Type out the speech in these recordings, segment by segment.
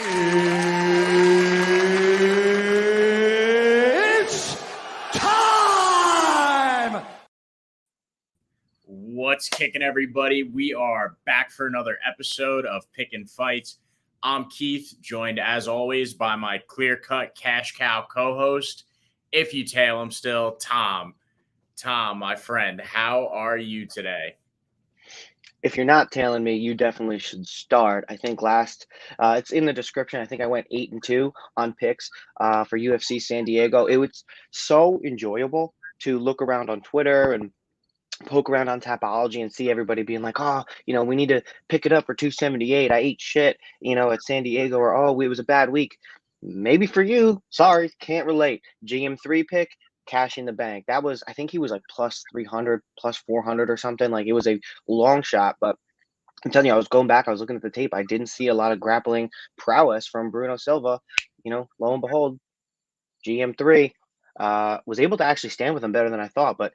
It's time! What's kicking, everybody? We are back for another episode of Pickin Fights. I'm Keith, joined as always by my clear-cut cash cow co-host, if you tail him still, Tom. Tom, my friend, how are you today? If you're not tailing me, you definitely should start. I think it's in the description. I think I went 8-2 on picks for UFC San Diego. It was so enjoyable to look around on Twitter and poke around on Tapology and see everybody being like, oh, we need to pick it up for 278. I ate shit, at San Diego, or, oh, it was a bad week. Maybe for you. Sorry, can't relate. GM3 pick, cash in the bank. That was, I think he was like plus 300, plus 400 or something. Like, it was a long shot, but I'm telling you, I was going back, I was looking at the tape. I didn't see a lot of grappling prowess from Bruno Silva. Lo and behold, GM3 was able to actually stand with him better than I thought, but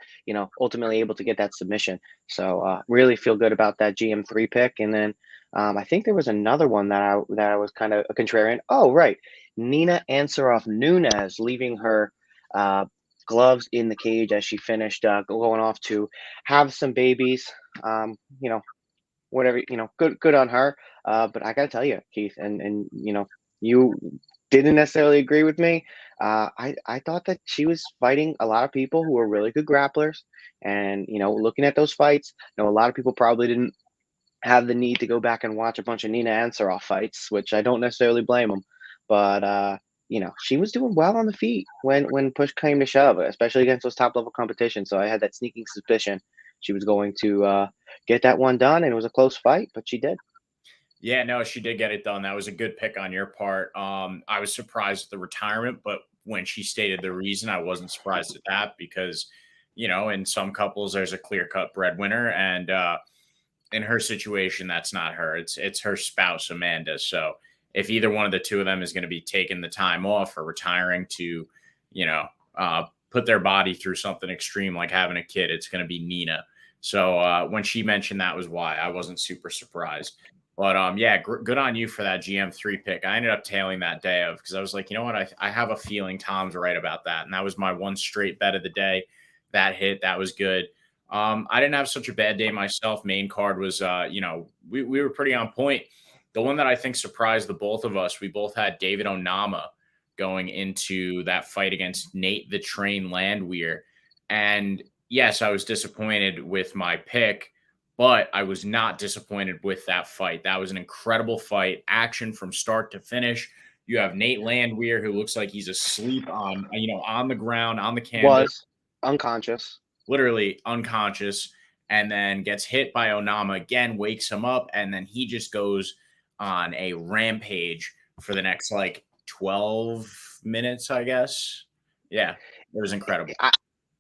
ultimately able to get that submission. So really feel good about that GM3 pick. And then I think there was another one that I was kind of a contrarian. Oh, right, Nina Ansaroff Nunes leaving her gloves in the cage as she finished going off to have some babies. Whatever, good on her. But I gotta tell you, Keith, and you didn't necessarily agree with me. I thought that she was fighting a lot of people who were really good grapplers, and looking at those fights, a lot of people probably didn't have the need to go back and watch a bunch of Nina Ansaroff fights, which I don't necessarily blame them. But she was doing well on the feet when push came to shove, especially against those top level competitions. So I had that sneaking suspicion she was going to get that one done, and it was a close fight, but she did. Yeah, no, she did get it done. That was a good pick on your part. I was surprised at the retirement, but when she stated the reason, I wasn't surprised at that because, in some couples, there's a clear-cut breadwinner, and in her situation, that's not her. It's her spouse, Amanda. So if either one of the two of them is going to be taking the time off or retiring to, put their body through something extreme like having a kid, it's going to be Nina. So when she mentioned that was why, I wasn't super surprised. But good on you for that GM3 pick. I ended up tailing that day because I was like, you know what? I have a feeling Tom's right about that. And that was my one straight bet of the day. That hit. That was good. I didn't have such a bad day myself. Main card was, we were pretty on point. The one that I think surprised the both of us, we both had David ONama going into that fight against Nate the Train Landwehr. And yes, I was disappointed with my pick, but I was not disappointed with that fight. That was an incredible fight, action from start to finish. You have Nate Landwehr, who looks like he's asleep on the ground, on the canvas. Was unconscious. Literally unconscious, and then gets hit by ONama again, wakes him up, and then he just goes on a rampage for the next 12 minutes, I guess. Yeah, it was incredible.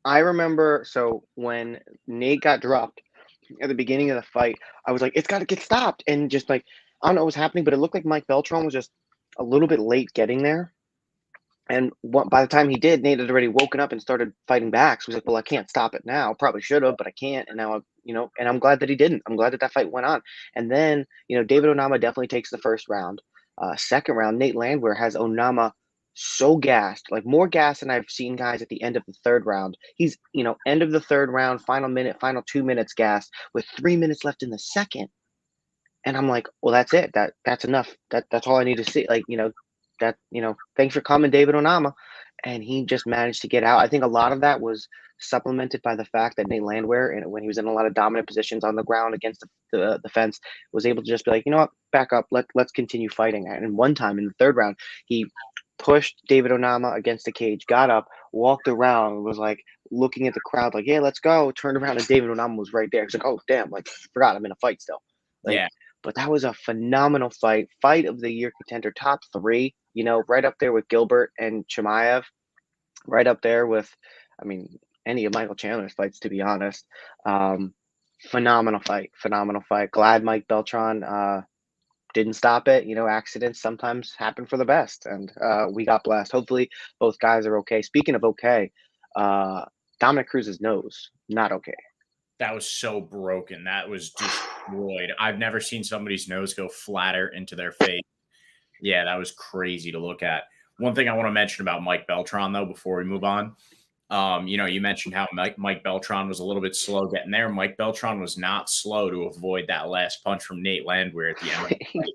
I remember, so when Nate got dropped at the beginning of the fight, I was like, it's got to get stopped. And just I don't know what was happening, but it looked like Mike Beltran was just a little bit late getting there. And by the time he did, Nate had already woken up and started fighting back. So he was like, well, I can't stop it now. Probably should have, but I can't. And now, and I'm glad that he didn't. I'm glad that fight went on. And then, David ONama definitely takes the first round. Second round, Nate Landwehr has ONama so gassed, more gas than I've seen guys at the end of the third round. He's, end of the third round, final 2 minutes gassed with 3 minutes left in the second. And I'm like, well, that's it. That's enough. That's all I need to see. Thanks for coming, David ONama. And he just managed to get out. I think a lot of that was supplemented by the fact that Nate Landwehr, and when he was in a lot of dominant positions on the ground against the fence, was able to just be like, you know what, back up. Let's continue fighting. And one time in the third round, he pushed David ONama against the cage, got up, walked around, and was looking at the crowd yeah, let's go. Turned around and David ONama was right there. He's like, oh, damn, forgot I'm in a fight still. Yeah. But that was a phenomenal fight. Fight of the year contender, top 3, right up there with Gilbert and Chimaev, right up there with, any of Michael Chandler's fights, to be honest. Phenomenal fight. Glad Mike Beltran didn't stop it. Accidents sometimes happen for the best, and we got blessed. Hopefully both guys are okay. Speaking of okay, Dominic Cruz's nose, not okay. That was so broken. That was destroyed. I've never seen somebody's nose go flatter into their face. Yeah, that was crazy to look at. One thing I want to mention about Mike Beltran, though, before we move on, you mentioned how Mike Beltran was a little bit slow getting there. Mike Beltran was not slow to avoid that last punch from Nate Landwehr at the end of the fight.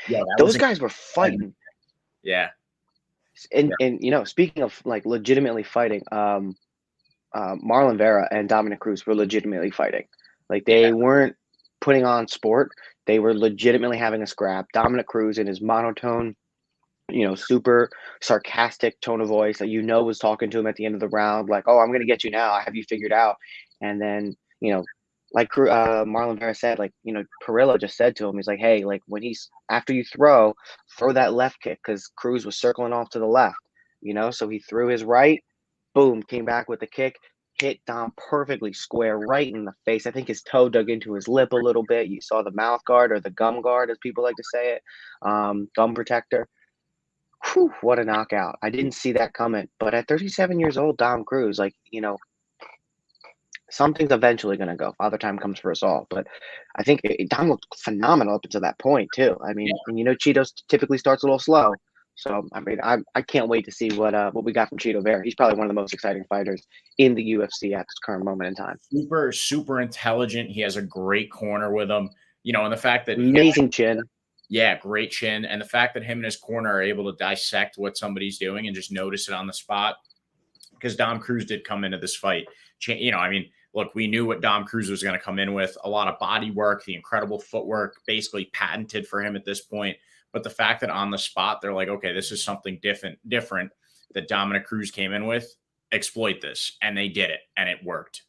Yeah, Those guys were fighting. Yeah. And speaking of like legitimately fighting, Marlon Vera and Dominic Cruz were legitimately fighting. Like they weren't putting on sport. They were legitimately having a scrap. Dominic Cruz in his monotone, super sarcastic tone of voice that was talking to him at the end of the round, like, "Oh, I'm gonna get you now. I have you figured out." And then, like Marlon Vera said, like, Perillo just said to him, he's like, "Hey, like when after you throw that left kick," because Cruz was circling off to the left, so he threw his right, boom, came back with the kick, hit Dom perfectly square right in the face. I think his toe dug into his lip a little bit. You saw the mouth guard, or the gum guard, as people like to say it, gum protector. Whew, what a knockout. I didn't see that coming. But at 37 years old, Dom Cruz, like, something's eventually going to go. Father time comes for us all. But I think Dom looked phenomenal up until that point, too. I mean, and Cheeto typically starts a little slow. So, I mean, I can't wait to see what we got from Cheeto Vera. He's probably one of the most exciting fighters in the UFC at this current moment in time. Super, super intelligent. He has a great corner with him. And the fact that amazing chin. Yeah, great chin. And the fact that him and his corner are able to dissect what somebody's doing and just notice it on the spot. Because Dom Cruz did come into this fight. Look, we knew what Dom Cruz was going to come in with. A lot of body work, the incredible footwork, basically patented for him at this point. But the fact that on the spot, they're like, okay, this is something different that Dominic Cruz came in with. Exploit this. And they did it. And it worked.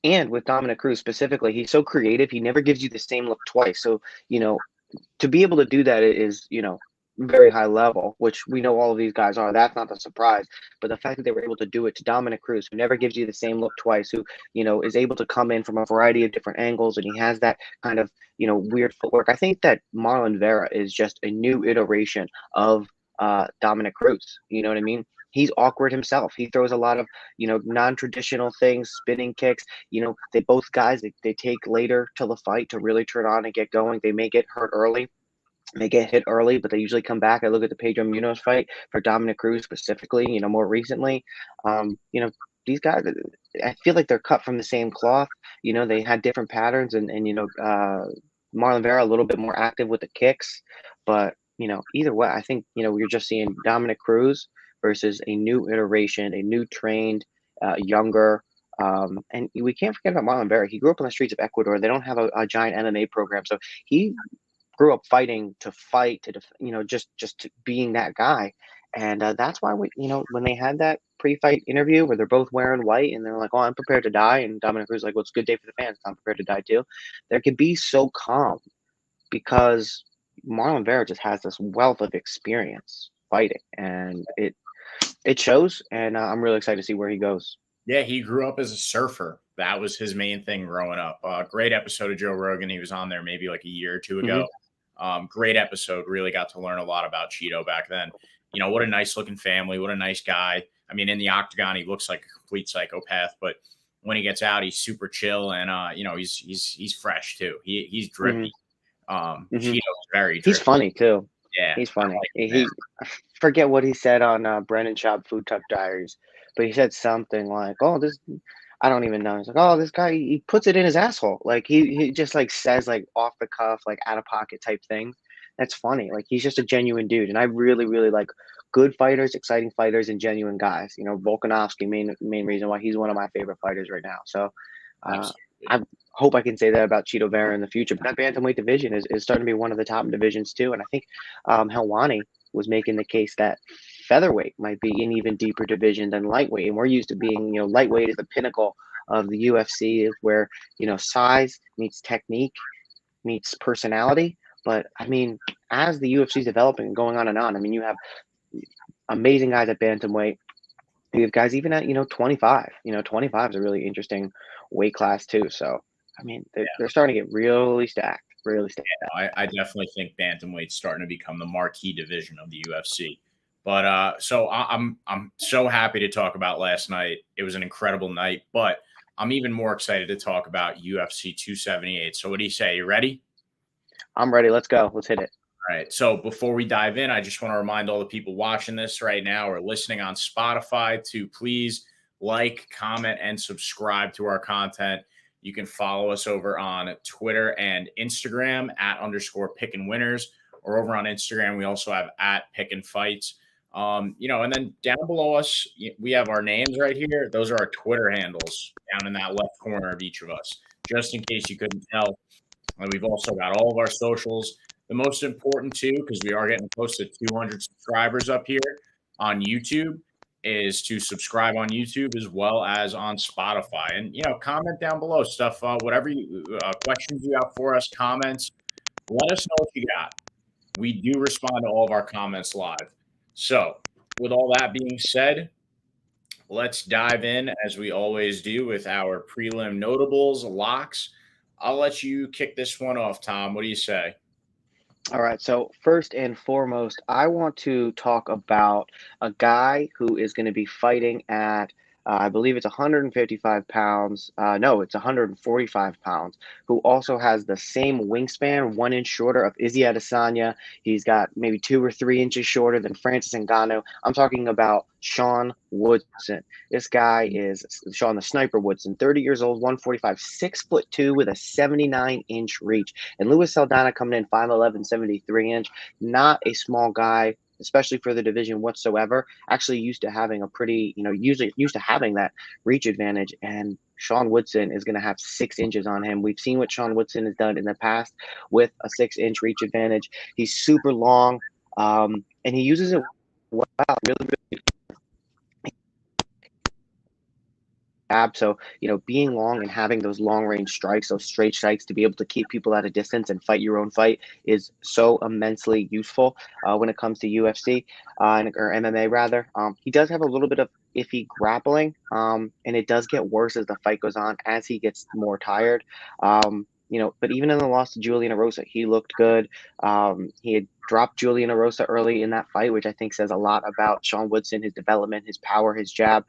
And with Dominic Cruz specifically, he's so creative. He never gives you the same look twice. So, to be able to do that is, very high level, which we know all of these guys are. That's not a surprise. But the fact that they were able to do it to Dominic Cruz, who never gives you the same look twice, who, is able to come in from a variety of different angles, and he has that kind of, weird footwork. I think that Marlon Vera is just a new iteration of Dominic Cruz. You know what I mean? He's awkward himself. He throws a lot of, non-traditional things, spinning kicks. They both guys, they take later till the fight to really turn on and get going. They may get hurt early. They get hit early, but they usually come back. I look at the Pedro Munoz fight for Dominic Cruz specifically, more recently. These guys, I feel like they're cut from the same cloth. They had different patterns, and Marlon Vera a little bit more active with the kicks. But, either way, I think, we're just seeing Dominic Cruz versus a new iteration, a new trained, younger. And we can't forget about Marlon Vera. He grew up on the streets of Ecuador. They don't have a giant MMA program. So he grew up fighting to fight, just to being that guy. And that's why when they had that pre-fight interview where they're both wearing white and they're like, "Oh, I'm prepared to die," and Dominic Cruz is like, "Well, it's a good day for the fans. I'm prepared to die too." There could be so calm because Marlon Vera just has this wealth of experience fighting, and it shows. And I'm really excited to see where he goes. Yeah, he grew up as a surfer. That was his main thing growing up. Great episode of Joe Rogan. He was on there maybe like a year or two ago. Great episode. Really got to learn a lot about Cheeto back then. What a nice looking family. What a nice guy. I mean, in the octagon, he looks like a complete psychopath, but when he gets out, he's super chill, and he's fresh too. He's drippy. Cheeto's very drippy. He's funny too. Yeah, he's funny. I forget what he said on Brennan Schaub Food Truck Diaries, but he said something like, "Oh, this." I don't even know. He's like, "Oh, this guy, he puts it in his asshole." Like he just like says like off the cuff, like out of pocket type things. That's funny. Like he's just a genuine dude. And I really, really like good fighters, exciting fighters, and genuine guys. Volkanovski, main reason why he's one of my favorite fighters right now. So I hope I can say that about Cheeto Vera in the future. But that bantamweight division is starting to be one of the top divisions too. And I think Helwani was making the case that featherweight might be an even deeper division than lightweight. And we're used to being, lightweight is the pinnacle of the UFC, is where, size meets technique, meets personality. But I mean, as the UFC is developing and going on, I mean, you have amazing guys at bantamweight. You have guys even at, 25. 25 is a really interesting weight class too. So, I mean, they're starting to get really stacked. Really stacked. Yeah, I definitely think bantamweight's starting to become the marquee division of the UFC. But so I'm so happy to talk about last night. It was an incredible night, but I'm even more excited to talk about UFC 278. So what do you say? You ready? I'm ready. Let's go. Let's hit it. All right. So before we dive in, I just want to remind all the people watching this right now or listening on Spotify to please like, comment, and subscribe to our content. You can follow us over on Twitter and Instagram at _Pickin winners, or over on Instagram, we also have at Pickin fights. And then down below us, we have our names right here. Those are our Twitter handles down in that left corner of each of us, just in case you couldn't tell. And we've also got all of our socials. The most important, too, because we are getting close to 200 subscribers up here on YouTube, is to subscribe on YouTube as well as on Spotify. And, comment down below stuff, whatever questions you have for us, comments, let us know what you got. We do respond to all of our comments live. So with all that being said, let's dive in as we always do with our prelim notables, locks. I'll let you kick this one off, Tom. What do you say? All right. So first and foremost, I want to talk about a guy who is going to be fighting at, I believe it's 155 pounds. No, it's 145 pounds. Who also has the same wingspan, 1 inch shorter of Izzy Adesanya. He's got maybe 2 or 3 inches shorter than Francis Ngannou. I'm talking about Sean Woodson. This guy is Sean the Sniper Woodson, 30 years old, 145, 6'2" with a 79-inch reach. And Luis Saldana coming in 5'11", 73-inch. Not a small guy, especially for the division whatsoever. Actually used to having a pretty, usually used to having that reach advantage. And Sean Woodson is going to have 6 inches on him. We've seen what Sean Woodson has done in the past with a 6-inch reach advantage. He's super long, and he uses it well, really, really. So, being long and having those long range strikes, those straight strikes to be able to keep people at a distance and fight your own fight is so immensely useful when it comes to UFC or MMA rather. He does have a little bit of iffy grappling, and it does get worse as the fight goes on, as he gets more tired. But even in the loss to Julian Erosa, he looked good. He had dropped Julian Erosa early in that fight, which I think says a lot about Sean Woodson, his development, his power, his jab.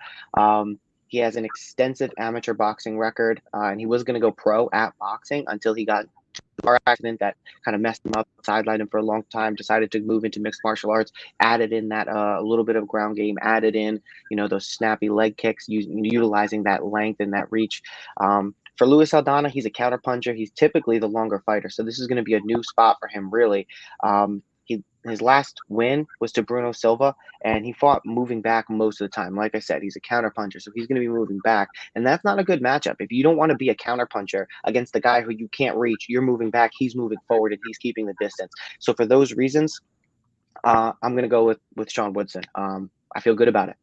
He has an extensive amateur boxing record, and he was going to go pro at boxing until he got to a car accident that kind of messed him up, sidelined him for a long time, decided to move into mixed martial arts, added in that a little bit of ground game, added in, those snappy leg kicks, utilizing that length and that reach. For Luis Saldana, he's a counterpuncher. He's typically the longer fighter, so this is going to be a new spot for him, really. His last win was to Bruno Silva, and he fought moving back most of the time. Like I said, he's a counterpuncher, so he's going to be moving back, and that's not a good matchup. If you don't want to be a counterpuncher against the guy who you can't reach, you're moving back, he's moving forward, and he's keeping the distance. So for those reasons, I'm going to go with Sean Woodson. I feel good about it.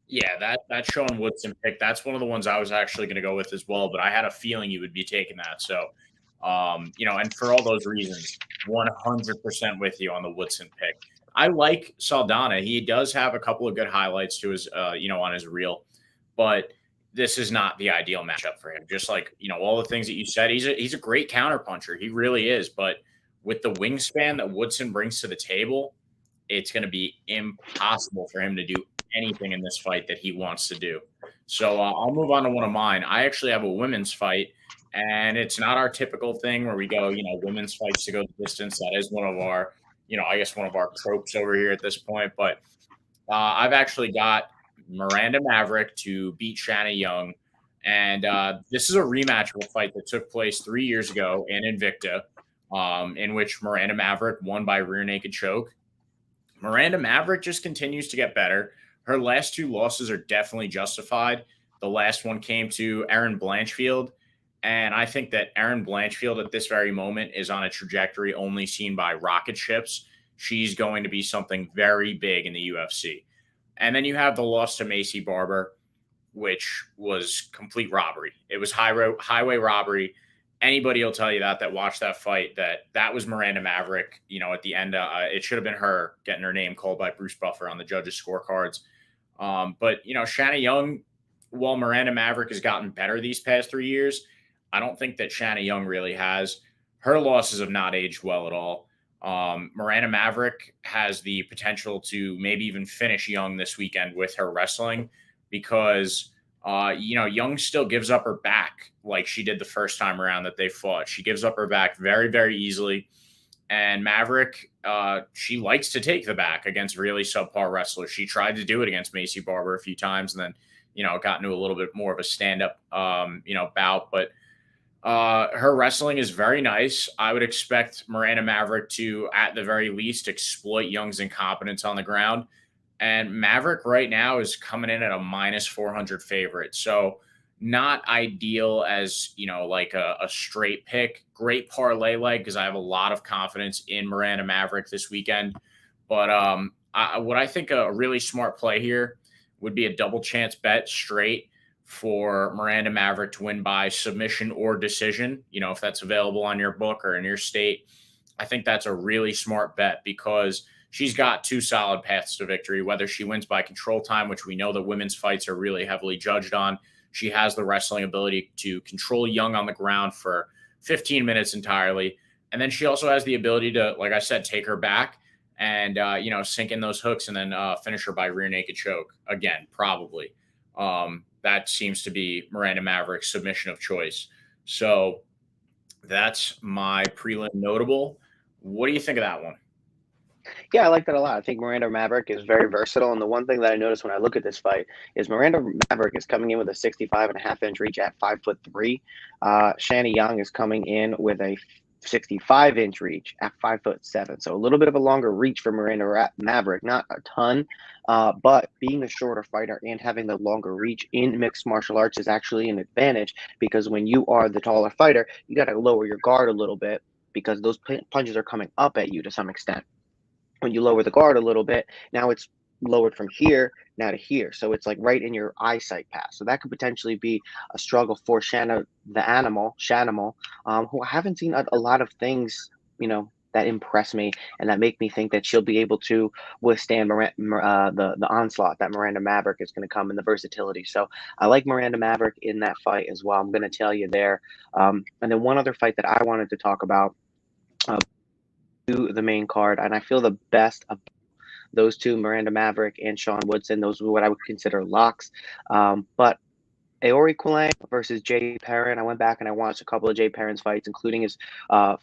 Yeah, that Sean Woodson pick, that's one of the ones I was actually going to go with as well, but I had a feeling you would be taking that. So, and for all those reasons, 100% with you on the Woodson pick. I like Saldana. He does have a couple of good highlights to his, on his reel, but this is not the ideal matchup for him. Just like, all the things that you said, he's a great counterpuncher. He really is. But with the wingspan that Woodson brings to the table, it's going to be impossible for him to do anything in this fight that he wants to do. So I'll move on to one of mine. I actually have a women's fight, and it's not our typical thing where we go, women's fights to go the distance. That is one of our, I guess one of our tropes over here at this point. But I've actually got Miranda Maverick to beat Shanna Young. And this is a rematch of a fight that took place 3 years ago in Invicta, in which Miranda Maverick won by rear naked choke. Miranda Maverick just continues to get better. Her last 2 losses are definitely justified. The last one came to Erin Blanchfield, and I think that Erin Blanchfield at this very moment is on a trajectory only seen by rocket ships. She's going to be something very big in the UFC. And then you have the loss to Macy Barber, which was complete robbery. It was highway robbery. Anybody will tell you that watched that fight, that was Miranda Maverick. At the end, it should have been her getting her name called by Bruce Buffer on the judges' scorecards. But Shanna Young, while Miranda Maverick has gotten better these past 3 years, I don't think that Shanna Young really has. Her losses have not aged well at all. Miranda Maverick has the potential to maybe even finish Young this weekend with her wrestling, because Young still gives up her back like she did the first time around that they fought. She gives up her back very, very easily. And Maverick, she likes to take the back against really subpar wrestlers. She tried to do it against Macy Barber a few times, and then, got into a little bit more of a stand-up, bout. But her wrestling is very nice. I would expect Miranda Maverick to, at the very least, exploit Young's incompetence on the ground. And Maverick right now is coming in at a -400 favorite. So not ideal as, like a straight pick. Great parlay leg because I have a lot of confidence in Miranda Maverick this weekend. But what I think a really smart play here would be a double chance bet straight for Miranda Maverick to win by submission or decision, if that's available on your book or in your state. I think that's a really smart bet because she's got two solid paths to victory, whether she wins by control time, which we know that women's fights are really heavily judged on. She has the wrestling ability to control Young on the ground for 15 minutes entirely. And then she also has the ability to, like I said, take her back and, sink in those hooks and then finish her by rear naked choke. Again, probably. That seems to be Miranda Maverick's submission of choice. So that's my prelim notable. What do you think of that one? Yeah, I like that a lot. I think Miranda Maverick is very versatile. And the one thing that I noticed when I look at this fight is Miranda Maverick is coming in with a 65.5-inch reach at 5'3". Shani Young is coming in with a 65-inch reach at 5'7". So a little bit of a longer reach for Miranda Maverick, not a ton, but being a shorter fighter and having the longer reach in mixed martial arts is actually an advantage because when you are the taller fighter, you got to lower your guard a little bit because those punches are coming up at you to some extent. When you lower the guard a little bit, now it's lowered from here now to here. So it's like right in your eyesight path. So that could potentially be a struggle for Shanimal, who I haven't seen a lot of things, that impress me and that make me think that she'll be able to withstand the onslaught that Miranda Maverick is going to come in the versatility. So I like Miranda Maverick in that fight as well. I'm going to tell you there. And then one other fight that I wanted to talk about, the main card, and I feel the best of those two, Miranda Maverick and Sean Woodson. Those were what I would consider locks. But Aori Qulang versus Jay Perrin. I went back and I watched a couple of Jay Perrin's fights, including his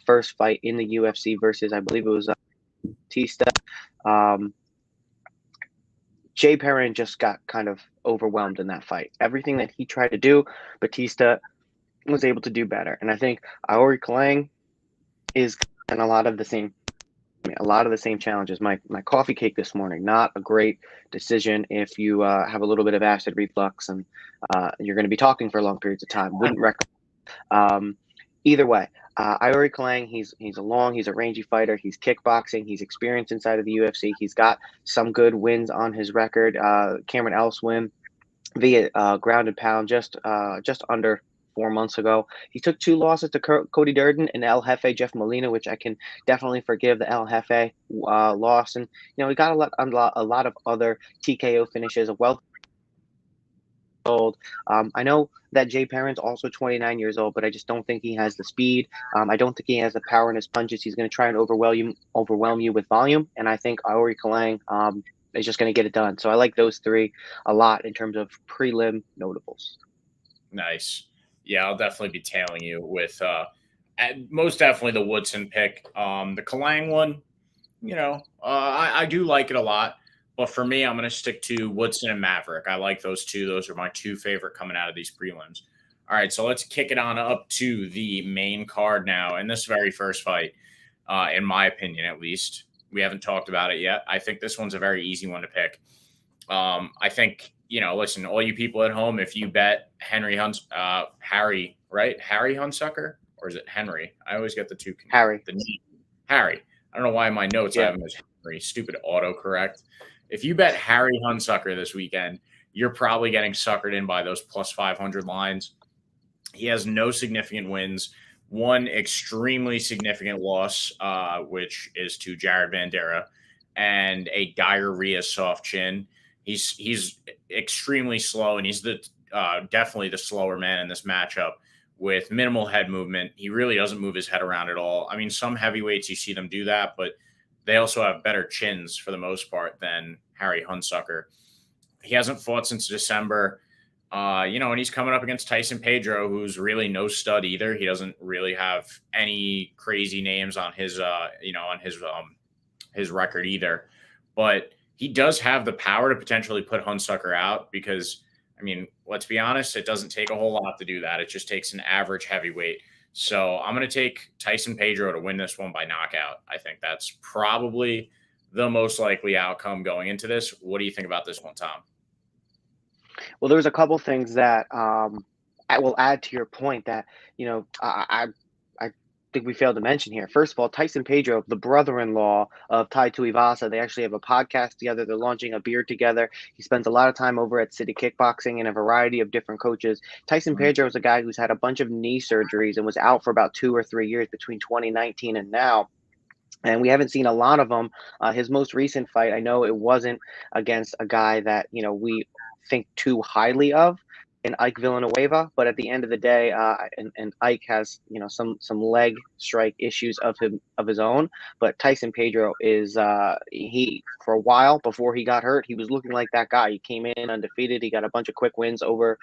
first fight in the UFC versus, I believe it was Batista. Jay Perrin just got kind of overwhelmed in that fight. Everything that he tried to do, Batista was able to do better. And I think Aori Qulang is in a lot of the same challenges. My coffee cake this morning, not a great decision if you have a little bit of acid reflux and you're going to be talking for long periods of time. Wouldn't recommend. Either way, Aori Qulang, he's a rangy fighter. He's kickboxing. He's experienced inside of the UFC. He's got some good wins on his record. Cameron Ellis win via ground and pound just under 4 months ago. He took 2 losses to Cody Durden and El Jefe Jeff Molina, which I can definitely forgive the El Jefe loss. And he got a lot of other TKO finishes. Old. I know that Jay Perrin's also 29 years old, but I just don't think he has the speed. I don't think he has the power in his punches. He's going to try and overwhelm you with volume, and I think Aori Qulang is just going to get it done. So I like those 3 a lot in terms of prelim notables. Nice. Yeah, I'll definitely be tailing you with most definitely the Woodson pick. The Qulang one, I do like it a lot. But for me, I'm going to stick to Woodson and Maverick. I like those two. Those are my 2 favorite coming out of these prelims. All right, so let's kick it on up to the main card now. And this very first fight, in my opinion at least, we haven't talked about it yet. I think this one's a very easy one to pick. I think, listen, all you people at home, if you bet Harry Hunsucker, or is it Henry? I always get the two. Harry. Harry. I don't know why in my notes I have him as Henry. Stupid autocorrect. If you bet Harry Hunsucker this weekend, you're probably getting suckered in by those plus 500 lines. He has no significant wins. One extremely significant loss, which is to Jared Bandera, and a diarrhea soft chin. He's extremely slow, and he's definitely the slower man in this matchup with minimal head movement. He really doesn't move his head around at all. I mean, some heavyweights, you see them do that, but they also have better chins for the most part than Harry Hunsucker. He hasn't fought since December. And he's coming up against Tyson Pedro, who's really no stud either. He doesn't really have any crazy names on his, his record either. But he does have the power to potentially put Hunsucker out because, I mean, let's be honest, it doesn't take a whole lot to do that. It just takes an average heavyweight. So I'm going to take Tyson Pedro to win this one by knockout. I think that's probably the most likely outcome going into this. What do you think about this one, Tom? Well, there's a couple things that I will add to your point that, I think we failed to mention here. First of all, Tyson Pedro, the brother-in-law of Tai Tuivasa, they actually have a podcast together. They're launching a beer together. He spends a lot of time over at City Kickboxing and a variety of different coaches. Tyson Pedro is a guy who's had a bunch of knee surgeries and was out for about 2 or 3 years between 2019 and now. And we haven't seen a lot of him. His most recent fight, I know it wasn't against a guy that, we think too highly of in Ike Villanueva, but at the end of the day, and Ike has some leg strike issues of his own. But Tyson Pedro is he for a while before he got hurt, he was looking like that guy. He came in undefeated. He got a bunch of quick wins over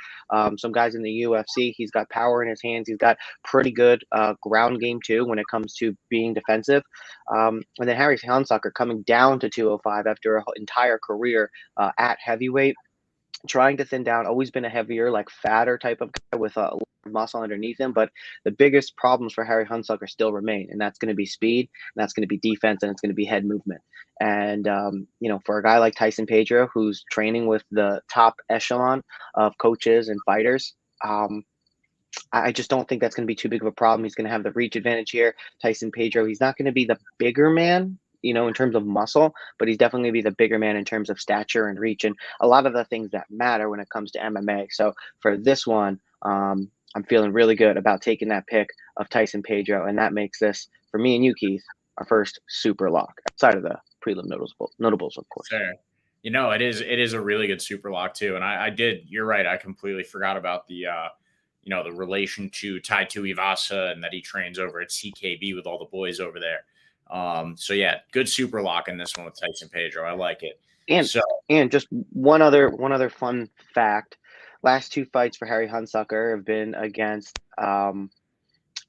some guys in the UFC. He's got power in his hands. He's got pretty good ground game too when it comes to being defensive. And then Harry Hunsucker coming down to 205 after an entire career at heavyweight, trying to thin down, always been a heavier, like fatter type of guy with a lot of muscle underneath him. But the biggest problems for Harry Hunsucker still remain, and that's going to be speed, and that's going to be defense, and it's going to be head movement. And, for a guy like Tyson Pedro, who's training with the top echelon of coaches and fighters, I just don't think that's going to be too big of a problem. He's going to have the reach advantage here. Tyson Pedro, he's not going to be the bigger man, in terms of muscle, but he's definitely going to be the bigger man in terms of stature and reach and a lot of the things that matter when it comes to MMA. So for this one, I'm feeling really good about taking that pick of Tyson Pedro, and that makes this, for me and you, Keith, our first super lock outside of the prelim notables, of course. Sure. It is a really good super lock too. And I did, you're right. I completely forgot about the, the relation to Tai Tuivasa and that he trains over at CKB with all the boys over there. So yeah, good super lock in this one with Tyson Pedro. I like it. And just one other fun fact: last 2 fights for Harry Hunsucker have been against Tai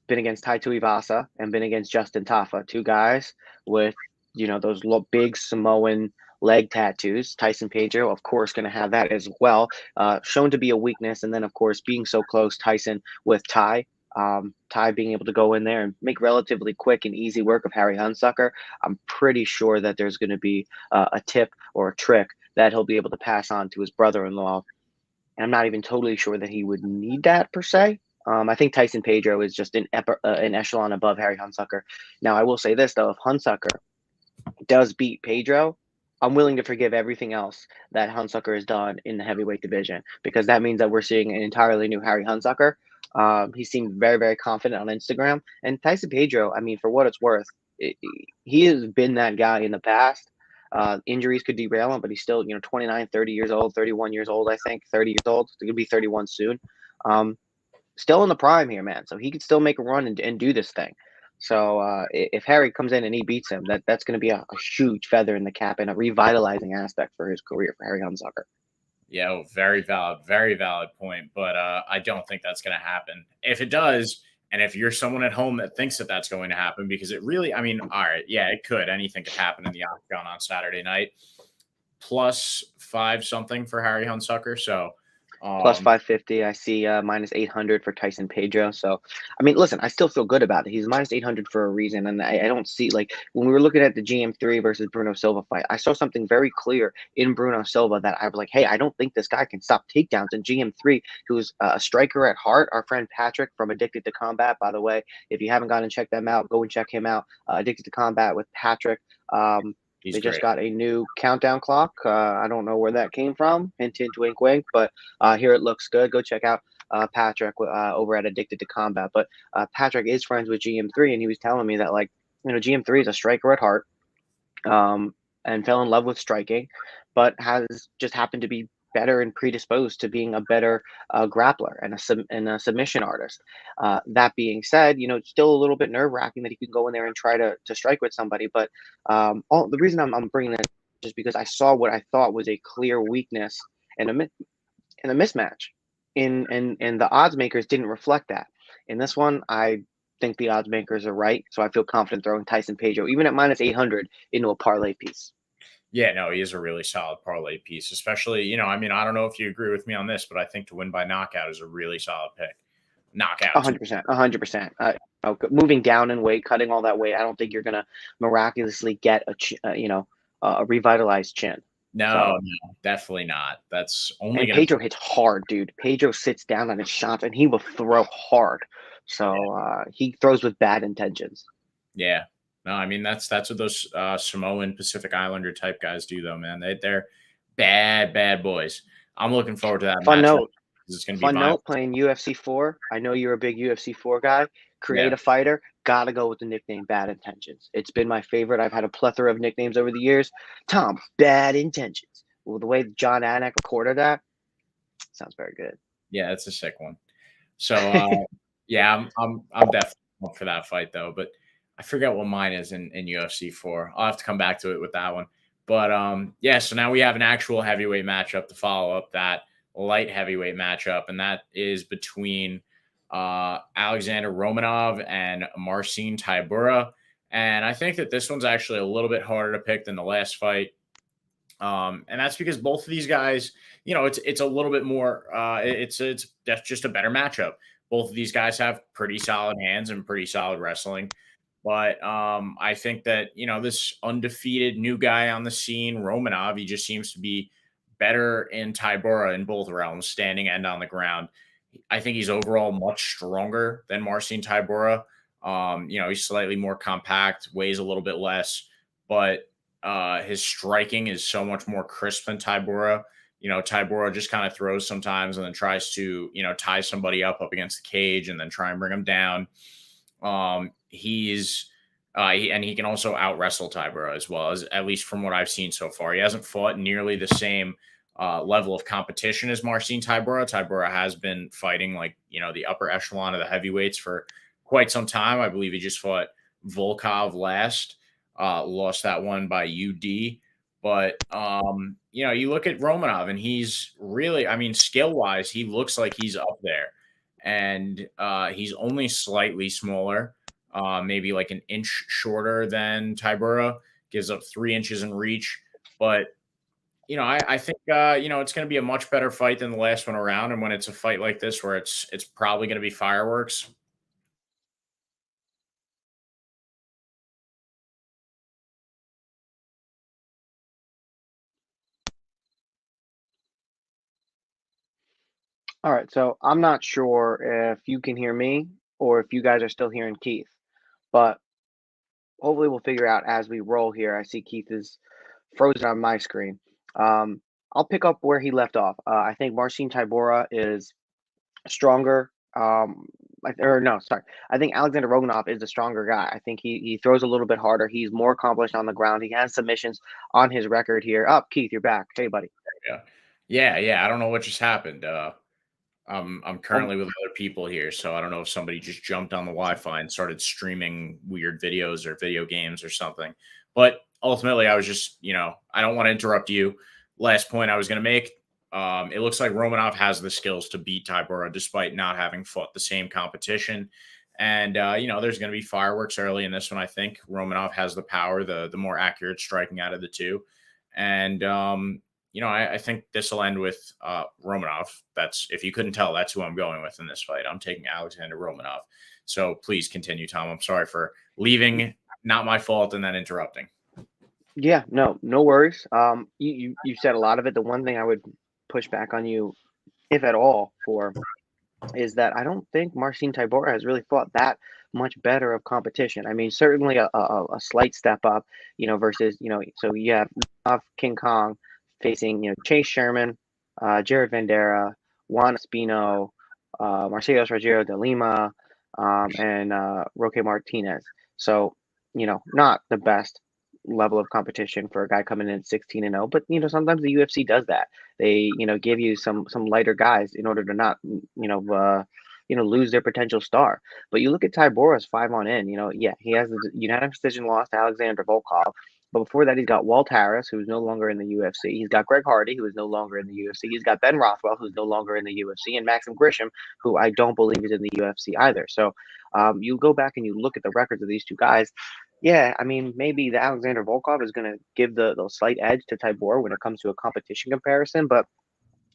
Tuivasa and been against Justin Tafa, 2 guys with those big Samoan leg tattoos. Tyson Pedro, of course, going to have that as well. Shown to be a weakness, and then of course being so close, Tyson with Tai. Ty being able to go in there and make relatively quick and easy work of Harry Hunsucker, I'm pretty sure that there's going to be a tip or a trick that he'll be able to pass on to his brother-in-law. And I'm not even totally sure that he would need that per se. I think Tyson Pedro is just an echelon above Harry Hunsucker. Now, I will say this, though. If Hunsucker does beat Pedro, I'm willing to forgive everything else that Hunsucker has done in the heavyweight division, because that means that we're seeing an entirely new Harry Hunsucker. He seemed very, very confident on Instagram. And Tyson Pedro, I mean, for what it's worth, he has been that guy in the past. Injuries could derail him, but he's still, 29, 30 years old, 31 years old, I think, 30 years old. He's going to be 31 soon. Still in the prime here, man. So he could still make a run and do this thing. So if Harry comes in and he beats him, that's going to be a huge feather in the cap and a revitalizing aspect for his career for Harry Hunsucker. Yeah, very valid point. But I don't think that's going to happen. If it does, and if you're someone at home that thinks that that's going to happen, because it really, I mean, all right, yeah, it could. Anything could happen in the octagon on Saturday night. +5 something for Harry Hunsucker. So plus 550. I see minus 800 for Tyson Pedro. So, I mean, listen, I still feel good about it. He's minus 800 for a reason. And I don't see, like, when we were looking at the GM3 versus Bruno Silva fight, I saw something very clear in Bruno Silva that I was like, hey, I don't think this guy can stop takedowns. And GM3, who's a striker at heart, our friend Patrick from Addicted to Combat, by the way, if you haven't gone and checked them out, go and check him out. Addicted to Combat with Patrick. They just got a new countdown clock. I don't know where that came from. Hint, hint, wink, wink. But here it looks good. Go check out Patrick over at Addicted to Combat. But Patrick is friends with GM3, and he was telling me that, like, GM3 is a striker at heart, and fell in love with striking, but has just happened to be better and predisposed to being a better grappler and a submission artist. That being said, it's still a little bit nerve-wracking that he can go in there and try to strike with somebody. But the reason I'm bringing this is because I saw what I thought was a clear weakness and a mismatch and the odds makers didn't reflect that. In this one, I think the odds makers are right, so I feel confident throwing Tyson Pedro even at minus 800 into a parlay piece. Yeah, no, he is a really solid parlay piece, especially, I mean, I don't know if you agree with me on this, but I think to win by knockout is a really solid pick. Knockout. 100%, 100%. Moving down in weight, cutting all that weight, I don't think you're gonna miraculously get a revitalized chin. No, definitely not. That's only And going Pedro hits hard, dude. Pedro sits down on his shots and he will throw hard. So he throws with bad intentions. Yeah. No, I mean that's what those Samoan Pacific Islander type guys do, though, man. They're bad boys. I'm looking forward to that Fun matchup. note. It's going to be Fun violent. note, playing UFC 4. I know you're a big UFC 4 guy. Create Yeah. a fighter. Gotta go with the nickname Bad Intentions. It's been my favorite. I've had a plethora of nicknames over the years. Tom, Bad Intentions. Well, the way John Anik recorded that sounds very good. Yeah, it's a sick one. So yeah, I'm definitely up for that fight though, but I forget what mine is in UFC 4. I'll have to come back to it with that one. But yeah, so now we have an actual heavyweight matchup to follow up that light heavyweight matchup, and that is between Alexandr Romanov and Marcin Tybura. And I think that this one's actually a little bit harder to pick than the last fight. And that's because both of these guys, it's a little bit more, that's just a better matchup. Both of these guys have pretty solid hands and pretty solid wrestling. But I think that, this undefeated new guy on the scene, Romanov, he just seems to be better in Tybura in both realms, standing and on the ground. I think he's overall much stronger than Marcin Tybura. He's slightly more compact, weighs a little bit less, but his striking is so much more crisp than Tybura. Tybura just kind of throws sometimes and then tries to, tie somebody up against the cage and then try and bring him down. He can also out wrestle Tybura as well, as at least from what I've seen so far. He hasn't fought nearly the same level of competition as Marcin Tybura. Tybura has been fighting the upper echelon of the heavyweights for quite some time. I believe he just fought Volkov last, lost that one by UD. But, you look at Romanov and he's really, skill wise, he looks like he's up there. And he's only slightly smaller, maybe like an inch shorter than Tybura, gives up 3 inches in reach. But, I think, it's going to be a much better fight than the last one around. And when it's a fight like this, where it's probably going to be fireworks. All right, so I'm not sure if you can hear me or if you guys are still hearing Keith, but hopefully we'll figure out as we roll here. I see Keith is frozen on my screen. I'll pick up where he left off. I think Marcin Tybura is stronger. I think Alexandr Romanov is the stronger guy. I think he throws a little bit harder. He's more accomplished on the ground. He has submissions on his record here. Keith, you're back. Hey, buddy. Yeah. I don't know what just happened. I'm currently with other people here, so I don't know if somebody just jumped on the Wi-Fi and started streaming weird videos or video games or something. But ultimately, I was just, I don't want to interrupt you. Last point I was going to make, it looks like Romanov has the skills to beat Tybura despite not having fought the same competition. And, there's going to be fireworks early in this one, I think. Romanov has the power, the more accurate striking out of the two. And, I think this will end with Romanov. That's, if you couldn't tell, that's who I'm going with in this fight. I'm taking Alexandr Romanov. So please continue, Tom. I'm sorry for leaving. Not my fault and then interrupting. Yeah, no worries. You said a lot of it. The one thing I would push back on you, if at all, for is that I don't think Marcin Tybura has really fought that much better of competition. I mean, certainly a slight step up, versus, so you have King Kong facing, Chase Sherman, Jared Vandera, Juan Espino, Marcelo Rogero de Lima, and Roque Martinez. So, not the best level of competition for a guy coming in at 16-0, but sometimes the UFC does that. They give you some lighter guys in order to not lose their potential star. But you look at Tybura's 5 on in, he has the unanimous decision loss to Alexander Volkov. But before that, he's got Walt Harris, who's no longer in the UFC. He's got Greg Hardy, who is no longer in the UFC. He's got Ben Rothwell, who's no longer in the UFC, and Maxim Grisham, who I don't believe is in the UFC either. So you go back and you look at the records of these two guys. Yeah, I mean, maybe the Alexander Volkov is going to give the slight edge to Tybura when it comes to a competition comparison, but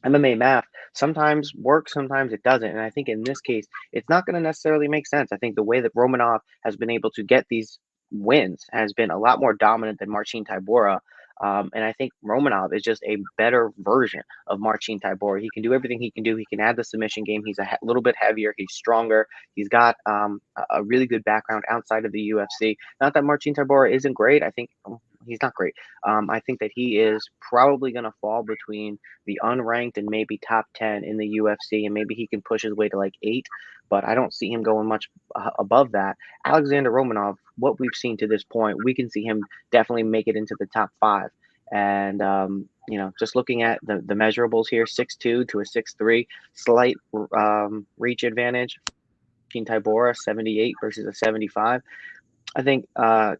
MMA math sometimes works, sometimes it doesn't. And I think in this case, it's not going to necessarily make sense. I think the way that Romanov has been able to get these wins has been a lot more dominant than Marcin Tybura. And I think Romanov is just a better version of Marcin Tybura. He can do everything he can do. He can add the submission game. He's a little bit heavier. He's stronger. He's got a really good background outside of the UFC. Not that Marcin Tybura isn't great. I think he's not great. I think that he is probably going to fall between the unranked and maybe top 10 in the UFC, and maybe he can push his way to like 8, but I don't see him going much above that. Alexander Romanov, what we've seen to this point, we can see him definitely make it into the top 5. And, just looking at the measurables here, 6'2" to a 6'3", slight reach advantage. Tybura, 78 versus a 75. I think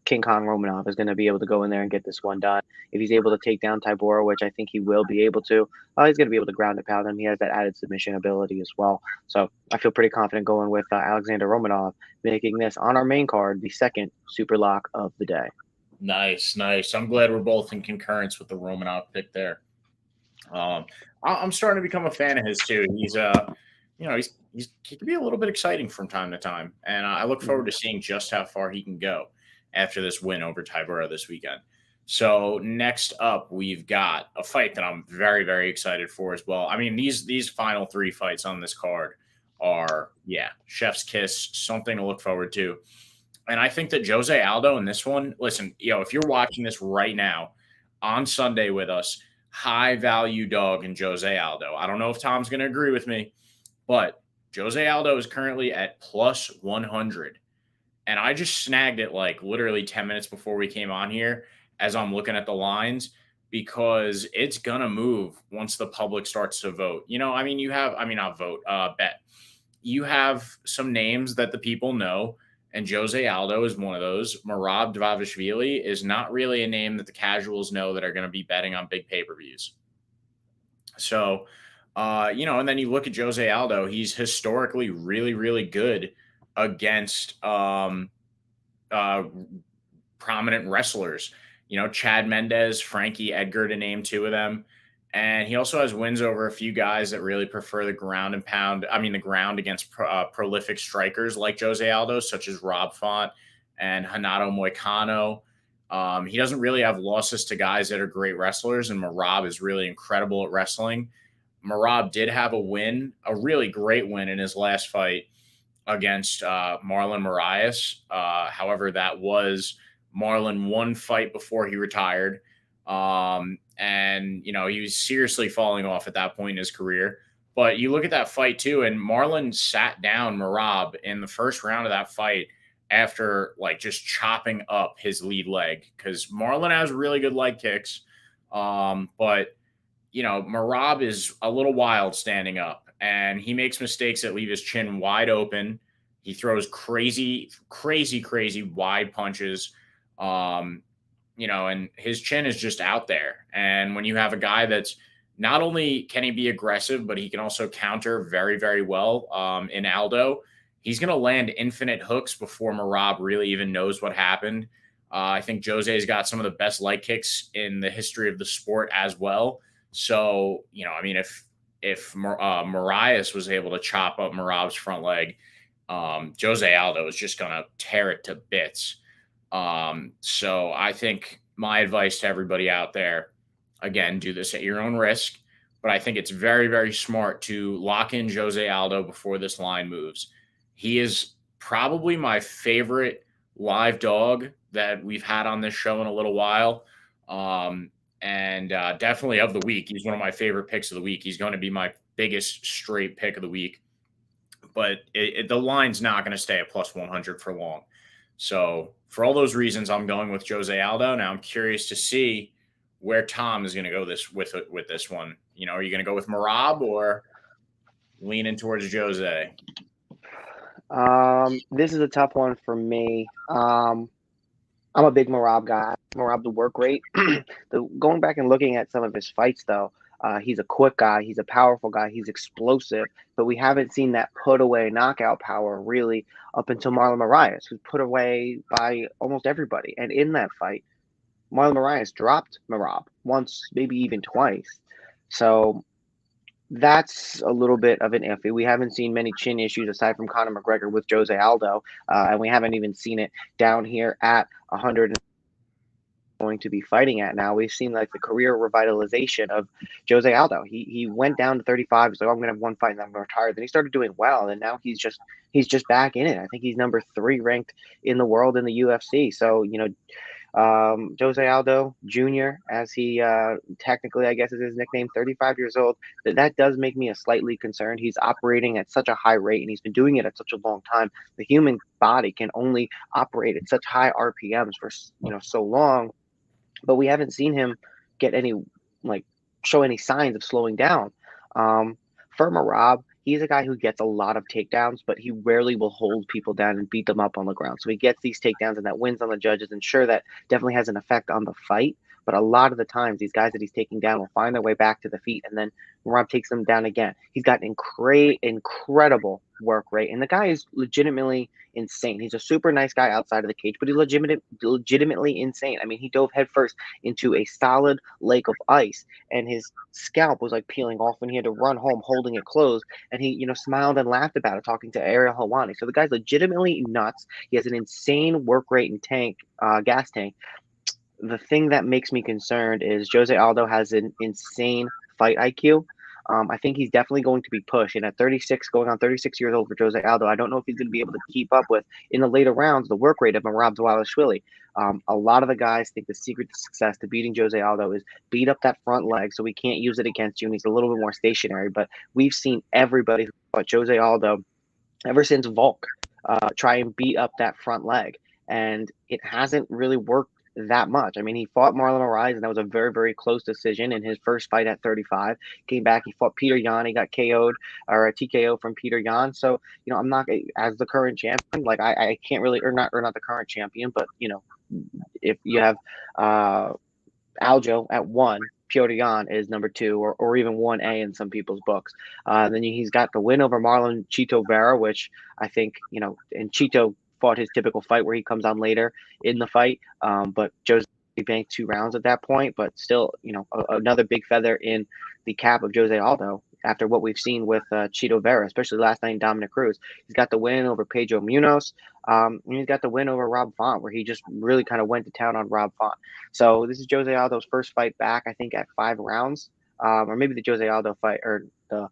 King Kong Romanov is going to be able to go in there and get this one done. If he's able to take down Tybura, which I think he will be able to, he's going to be able to ground and pound him. He has that added submission ability as well. So I feel pretty confident going with Alexander Romanov, making this on our main card the second super lock of the day. Nice. I'm glad we're both in concurrence with the Romanov pick there. I'm starting to become a fan of his too. He's he can be a little bit exciting from time to time, and I look forward to seeing just how far he can go after this win over Tybura this weekend. So next up, we've got a fight that I'm very, very excited for as well. I mean, these final 3 fights on this card are, chef's kiss, something to look forward to. And I think that José Aldo in this one, listen, if you're watching this right now on Sunday with us, high value dog in José Aldo. I don't know if Tom's going to agree with me, but José Aldo is currently at plus 100. And I just snagged it like literally 10 minutes before we came on here as I'm looking at the lines, because it's going to move once the public starts to vote. Bet. You have some names that the people know, and José Aldo is one of those. Merab Dvalishvili is not really a name that the casuals know that are going to be betting on big pay-per-views. So, and then you look at José Aldo, he's historically really, really good against prominent wrestlers. Chad Mendez, Frankie Edgar, to name 2 of them. And he also has wins over a few guys that really prefer the ground and pound. The ground against prolific strikers like José Aldo, such as Rob Font and Renato Moicano. He doesn't really have losses to guys that are great wrestlers, and Merab is really incredible at wrestling. Merab did have a win, a really great win in his last fight against Marlon Moraes. However, that was Marlon one fight before he retired. And he was seriously falling off at that point in his career. But you look at that fight too, and Marlon sat down Merab in the first round of that fight after just chopping up his lead leg, because Marlon has really good leg kicks. But Merab is a little wild standing up, and he makes mistakes that leave his chin wide open. He throws crazy wide punches. And his chin is just out there. And when you have a guy that's not only can he be aggressive, but he can also counter very, very well in Aldo, he's going to land infinite hooks before Merab really even knows what happened. I think José's got some of the best leg kicks in the history of the sport as well. So, if Moraes was able to chop up Merab's front leg, José Aldo is just going to tear it to bits. So I think my advice to everybody out there, again, do this at your own risk, but I think it's very, very smart to lock in José Aldo before this line moves. He is probably my favorite live dog that we've had on this show in a little while. And definitely of the week. He's one of my favorite picks of the week. He's going to be my biggest straight pick of the week, but the line's not going to stay at plus 100 for long. So for all those reasons, I'm going with José Aldo. Now I'm curious to see where Tom is going to go with this one. Are you going to go with Merab or leaning towards José? This is a tough one for me. I'm a big Merab guy. Merab, the work rate. Going back and looking at some of his fights, though, he's a quick guy. He's a powerful guy. He's explosive. But we haven't seen that put away knockout power really up until Marlon Moraes, who's put away by almost everybody. And in that fight, Marlon Moraes dropped Merab once, maybe even twice. So that's a little bit of an iffy. We haven't seen many chin issues aside from Conor McGregor with Jose Aldo, and we haven't even seen it down here at 100 going to be fighting at now. We've seen like the career revitalization of Jose Aldo. He went down to 35. He's like, oh, I'm gonna have one fight and then I'm gonna retire. Then he started doing well, and now he's just back in it. I think he's number 3 ranked in the world in the UFC. So Jose Aldo Jr., as he technically, I guess, is his nickname, 35 years old. That does make me a slightly concerned. He's operating at such a high rate, and he's been doing it at such a long time. The human body can only operate at such high RPMs for so long, but we haven't seen him get any show any signs of slowing down. For Merab, he's a guy who gets a lot of takedowns, but he rarely will hold people down and beat them up on the ground. So he gets these takedowns, and that wins on the judges, and sure, that definitely has an effect on the fight. But a lot of the times, these guys that he's taking down will find their way back to the feet, and then Merab takes them down again. He's got incredible work rate, and the guy is legitimately insane. He's a super nice guy outside of the cage, but he's legitimately insane. I mean, he dove headfirst into a solid lake of ice, and his scalp was like peeling off, and he had to run home holding it closed. And he, smiled and laughed about it, talking to Ariel Helwani. So the guy's legitimately nuts. He has an insane work rate and gas tank. The thing that makes me concerned is Jose Aldo has an insane fight IQ. I think he's definitely going to be pushed. And at 36, going on 36 years old for Jose Aldo, I don't know if he's going to be able to keep up with, in the later rounds, the work rate of Merab Dvalishvili. A lot of the guys think the secret to success to beating Jose Aldo is beat up that front leg so we can't use it against you, and he's a little bit more stationary. But we've seen everybody who fought Jose Aldo ever since Volk try and beat up that front leg, and it hasn't really worked that much. I mean, he fought Marlon Moraes, and that was a very, very close decision in his first fight at 35. Came back, he fought Peter Yan, he got KO'd or a TKO from Peter Yan. So, I'm not, as the current champion, like I can't really, or not the current champion, but if you have Aljo at 1, Piotr Yan is number 2, or even 1A in some people's books. Then he's got the win over Marlon Cheeto Vera, which I think, and Cheeto fought his typical fight where he comes on later in the fight. But Jose banked 2 rounds at that point, but still, another big feather in the cap of Jose Aldo after what we've seen with Cheeto Vera, especially last night in Dominic Cruz. He's got the win over Pedro Munoz. And he's got the win over Rob Font, where he just really kind of went to town on Rob Font. So this is Jose Aldo's first fight back, I think, at 5 rounds. Or maybe the Jose Aldo fight, or the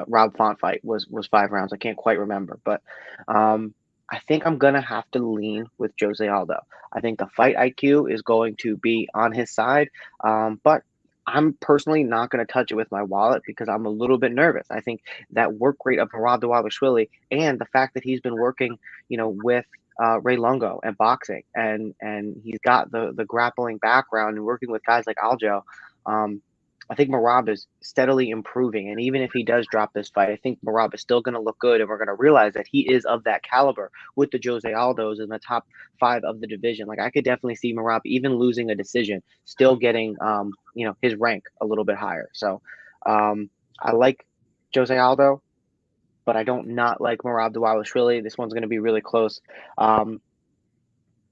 Rob Font fight was 5 rounds. I can't quite remember, but I think I'm gonna have to lean with Jose Aldo. I think the fight IQ is going to be on his side, but I'm personally not going to touch it with my wallet because I'm a little bit nervous. I think that work rate of Merab Dvalishvili and the fact that he's been working, with Ray Longo and boxing, and he's got the grappling background and working with guys like Aljo. I think Merab is steadily improving, and even if he does drop this fight, I think Merab is still going to look good, and we're going to realize that he is of that caliber with the Jose Aldos in the top 5 of the division. Like, I could definitely see Merab even losing a decision, still getting his rank a little bit higher. So I like Jose Aldo, but I don't not like Merab Dvalishvili. This one's going to be really close.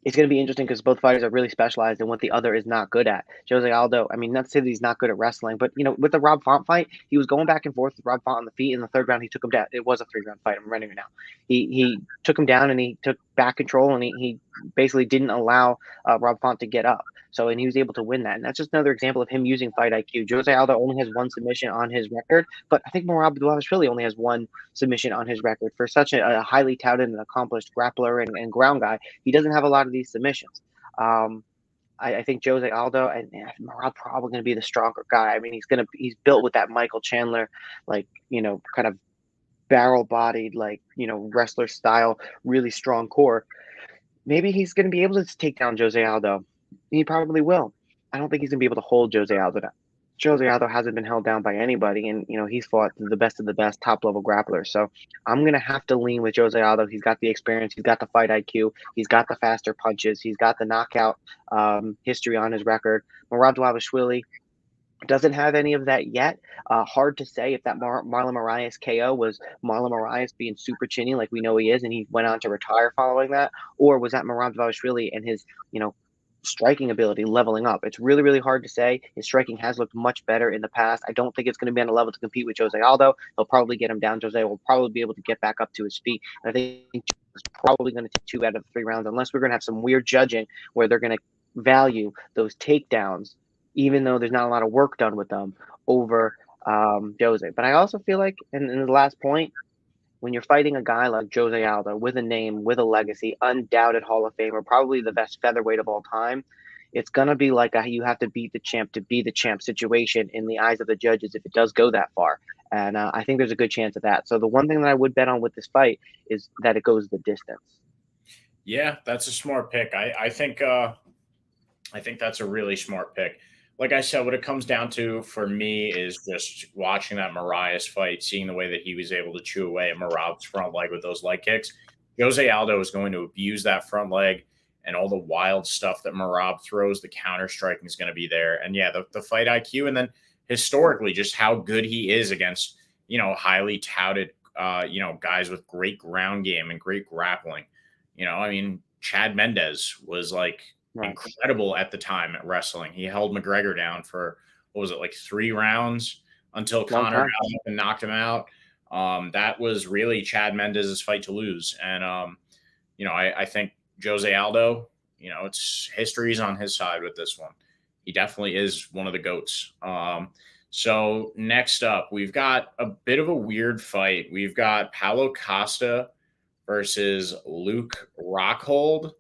It's going to be interesting because both fighters are really specialized in what the other is not good at. Jose Aldo, I mean, not to say that he's not good at wrestling, but, with the Rob Font fight, he was going back and forth with Rob Font on the feet. In the 3rd round, he took him down. It was a 3-round fight. I'm running it now. He took him down, and he took back control, and he basically didn't allow Rob Font to get up. And he was able to win that. And that's just another example of him using fight IQ. Jose Aldo only has 1 submission on his record, but I think Merab Dvalishvili only has 1 submission on his record. For such a highly touted and accomplished grappler and ground guy, he doesn't have a lot of these submissions. I think Jose Aldo and Merab probably going to be the stronger guy. I mean, he's built with that Michael Chandler, kind of barrel-bodied, wrestler style, really strong core. Maybe he's going to be able to take down Jose Aldo. He probably will. I don't think he's going to be able to hold Jose Aldo down. Jose Aldo hasn't been held down by anybody, and he's fought the best of the best top level grapplers. So I'm gonna have to lean with Jose Aldo. He's got the experience, he's got the fight IQ, he's got the faster punches, he's got the knockout history on his record. Merab Dvalishvili doesn't have any of that yet. Hard to say if that Marlon Moraes KO was Marlon Moraes being super chinny like we know he is, and he went on to retire following that, or was that Merab Dvalishvili and his striking ability leveling up. It's really, really hard to say. His striking has looked much better in the past. I don't think it's going to be on a level to compete with Jose Aldo. He'll probably get him down. Jose will probably be able to get back up to his feet. And I think he's probably going to take 2 out of the 3 rounds, unless we're going to have some weird judging where they're going to value those takedowns, even though there's not a lot of work done with them, over Jose. But I also feel like, in the last point, when you're fighting a guy like Jose Aldo with a name, with a legacy, undoubted Hall of Famer, probably the best featherweight of all time, it's going to be like you have to beat the champ to be the champ situation in the eyes of the judges if it does go that far. And I think there's a good chance of that. So the one thing that I would bet on with this fight is that it goes the distance. Yeah, that's a smart pick. I think that's a really smart pick. Like I said, what it comes down to for me is just watching that Moraes fight, seeing the way that he was able to chew away at Merab's front leg with those leg kicks. Jose Aldo is going to abuse that front leg, and all the wild stuff that Merab throws, the counter striking is going to be there. And yeah, the fight IQ, and then historically just how good he is against, highly touted, guys with great ground game and great grappling. I mean, Chad Mendes was like incredible at the time at wrestling. He held McGregor down for, what was it, like 3 rounds until Conor got up and knocked him out. That was really Chad Mendes' fight to lose. And, I think Jose Aldo, it's history's on his side with this one. He definitely is one of the GOATs. So next up, we've got a bit of a weird fight. We've got Paulo Costa versus Luke Rockhold.